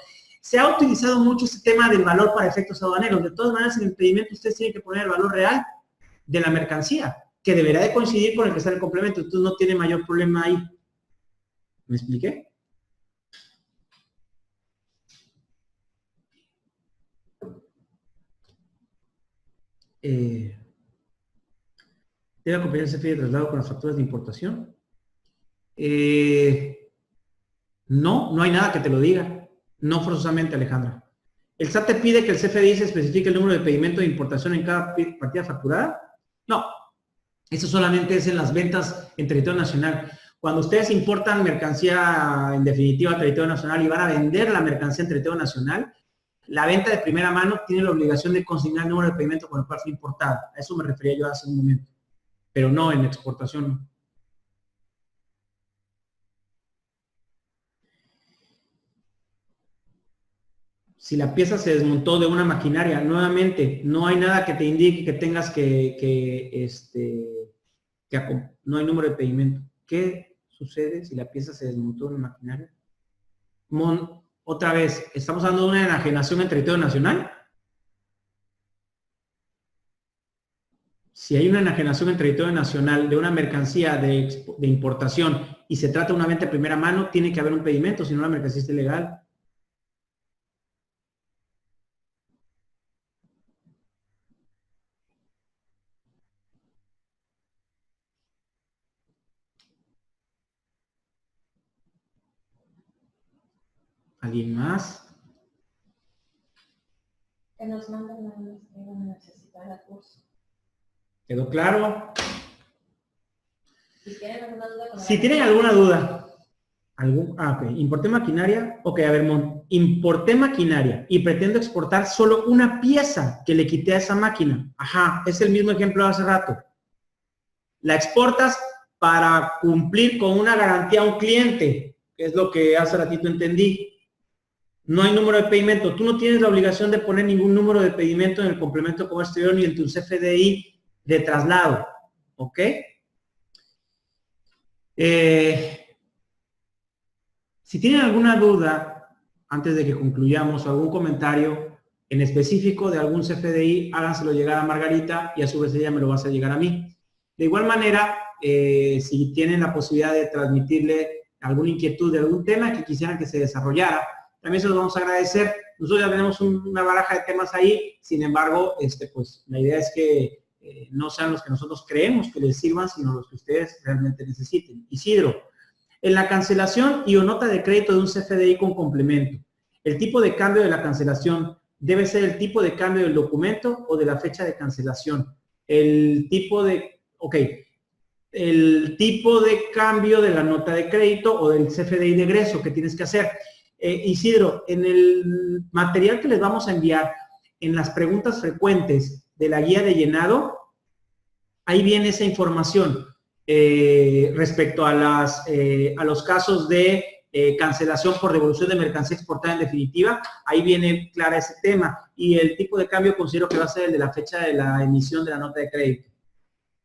Se ha utilizado mucho este tema del valor para efectos aduaneros. De todas maneras, en el pedimento ustedes tienen que poner el valor real de la mercancía, que deberá de coincidir con el que está en el complemento. Entonces no tiene mayor problema ahí. ¿Me expliqué? ¿Debe acompañar el CFDI de traslado con las facturas de importación? No hay nada que te lo diga. No forzosamente, Alejandra. ¿El SAT te pide que el CFDI se especifique el número de pedimento de importación en cada partida facturada? No. Eso solamente es en las ventas en territorio nacional. Cuando ustedes importan mercancía en definitiva a territorio nacional y van a vender la mercancía en territorio nacional, la venta de primera mano tiene la obligación de consignar el número de pedimento con el cual fue importada. A eso me refería yo hace un momento. Pero no en exportación, no. Si la pieza se desmontó de una maquinaria, nuevamente, no hay nada que te indique que tengas no hay número de pedimento. ¿Qué sucede si la pieza se desmontó de una maquinaria? Otra vez, ¿estamos hablando de una enajenación en territorio nacional? Si hay una enajenación en territorio nacional de una mercancía de importación y se trata de una venta de primera mano, tiene que haber un pedimento, si no la mercancía está ilegal. ¿Alguien más? Que nos mandan la necesidad de curso. ¿Quedó claro? Si tienen alguna duda. Si tienen alguna duda. Ok. Importé maquinaria. Ok, a ver, importé maquinaria y pretendo exportar solo una pieza que le quité a esa máquina. Ajá, es el mismo ejemplo de hace rato. La exportas para cumplir con una garantía a un cliente. que es lo que hace ratito entendí. No hay número de pedimento. Tú no tienes la obligación de poner ningún número de pedimento en el complemento de comercio exterior ni en tu CFDI de traslado. ¿Ok? Si tienen alguna duda, antes de que concluyamos, o algún comentario en específico de algún CFDI, háganselo llegar a Margarita y a su vez ella me lo va a hacer llegar a mí. De igual manera, si tienen la posibilidad de transmitirle alguna inquietud de algún tema que quisieran que se desarrollara, también se los vamos a agradecer. Nosotros ya tenemos una baraja de temas ahí, sin embargo, pues la idea es que no sean los que nosotros creemos que les sirvan, sino los que ustedes realmente necesiten. Isidro, en la cancelación y o nota de crédito de un CFDI con complemento, el tipo de cambio de la cancelación debe ser el tipo de cambio del documento o de la fecha de cancelación. El tipo de cambio de la nota de crédito o del CFDI de egreso que tienes que hacer. Isidro, en el material que les vamos a enviar, en las preguntas frecuentes de la guía de llenado, ahí viene esa información respecto a los casos de cancelación por devolución de mercancía exportada en definitiva. Ahí viene clara ese tema. Y el tipo de cambio considero que va a ser el de la fecha de la emisión de la nota de crédito.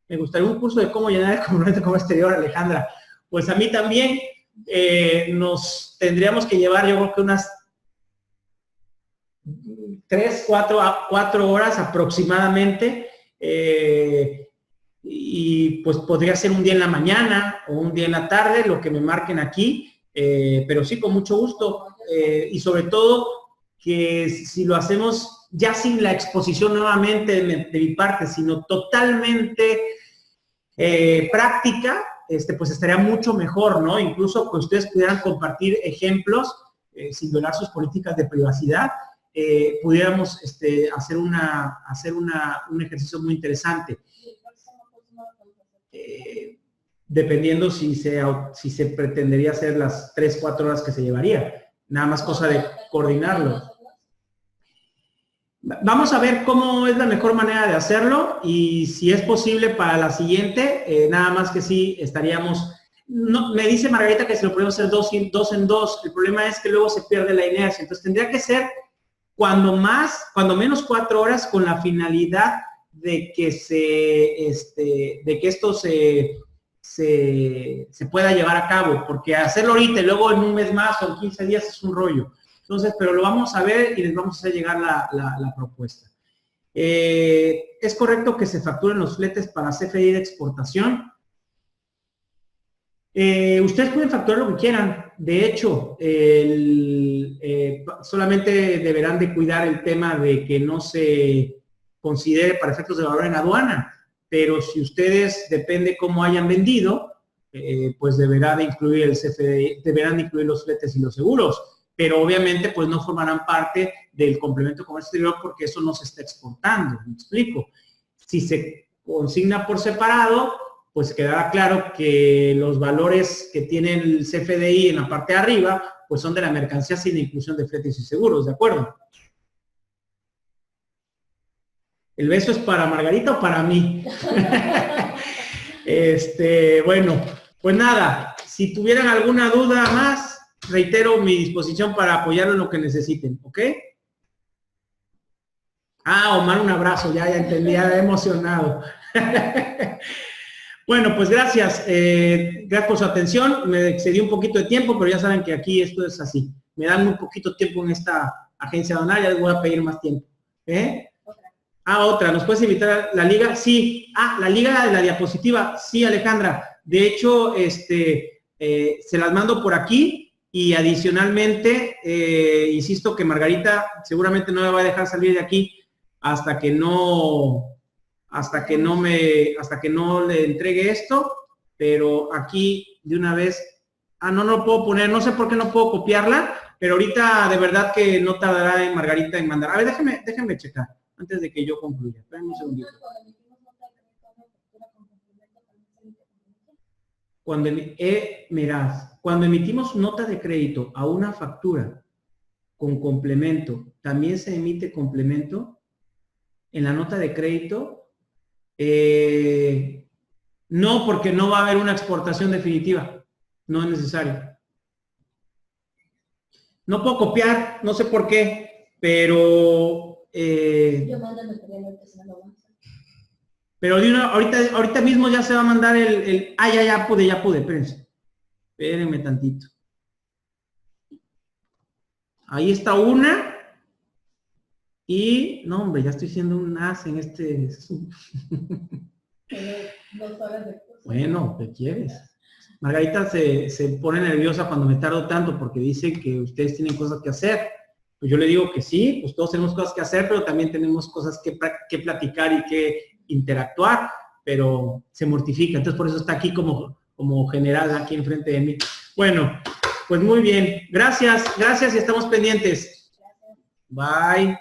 Me gustaría un curso de cómo llenar el complemento de comercio exterior, Alejandra. Pues a mí también. Nos tendríamos que llevar, yo creo que unas 4 horas aproximadamente, y pues podría ser un día en la mañana o un día en la tarde, lo que me marquen aquí, pero sí, con mucho gusto, y sobre todo que si lo hacemos ya sin la exposición nuevamente de mi parte, sino totalmente práctica, pues estaría mucho mejor, ¿no? Incluso que ustedes pudieran compartir ejemplos, sin violar sus políticas de privacidad, pudiéramos hacer un ejercicio muy interesante. Dependiendo si se pretendería hacer las 3-4 horas que se llevaría. Nada más cosa de coordinarlo. Vamos a ver cómo es la mejor manera de hacerlo y si es posible para la siguiente, nada más que sí estaríamos... No, me dice Margarita que se lo podemos hacer dos en dos. El problema es que luego se pierde la inercia. Entonces tendría que ser cuando menos 4 horas, con la finalidad de que esto se pueda llevar a cabo, porque hacerlo ahorita y luego en un mes más o en 15 días es un rollo. Entonces, pero lo vamos a ver y les vamos a hacer llegar la propuesta. ¿Es correcto que se facturen los fletes para CFDI de exportación? Ustedes pueden facturar lo que quieran. De hecho, solamente deberán de cuidar el tema de que no se considere para efectos de valor en aduana. Pero si ustedes, depende cómo hayan vendido, pues deberá de incluir el CFDI, deberán de incluir los fletes y los seguros. Pero obviamente pues no formarán parte del complemento de comercio exterior porque eso no se está exportando, ¿me explico? Si se consigna por separado, pues quedará claro que los valores que tiene el CFDI en la parte de arriba, pues son de la mercancía sin inclusión de fletes y seguros, ¿de acuerdo? ¿El beso es para Margarita o para mí? Bueno, pues nada, si tuvieran alguna duda más, reitero mi disposición para apoyarlo en lo que necesiten, ¿ok? Omar, un abrazo, ya entendí, ya emocionado. Bueno, pues gracias. Gracias por su atención. Me excedí un poquito de tiempo, pero ya saben que aquí esto es así. Me dan muy poquito tiempo en esta agencia aduanal, ya les voy a pedir más tiempo. Otra. ¿Nos puedes invitar a la liga? Sí. La liga de la diapositiva. Sí, Alejandra. De hecho, se las mando por aquí. Y adicionalmente, insisto que Margarita seguramente no me va a dejar salir de aquí hasta que no le entregue esto, pero aquí de una vez, no lo puedo poner, no sé por qué no puedo copiarla, pero ahorita de verdad que no tardará en Margarita en mandar. A ver, déjenme checar antes de que yo concluya. Espérenme un segundito. Cuando emitimos nota de crédito a una factura con complemento, ¿también se emite complemento en la nota de crédito? No, porque no va a haber una exportación definitiva. No es necesario. No puedo copiar, no sé por qué, pero Yo mando el material ahorita se me lo avanza. pero de una, ahorita mismo ya se va a mandar ya pude, espérense. Espérenme tantito. Ahí está una. Y, no hombre, ya estoy siendo un as en este. Pero 2 horas de curso. Bueno, ¿qué quieres? Margarita se pone nerviosa cuando me tardo tanto porque dice que ustedes tienen cosas que hacer. Pues yo le digo que sí, pues todos tenemos cosas que hacer, pero también tenemos cosas que platicar y que interactuar, pero se mortifica. Entonces por eso está aquí como general aquí enfrente de mí. Bueno, pues muy bien. Gracias y estamos pendientes. Bye.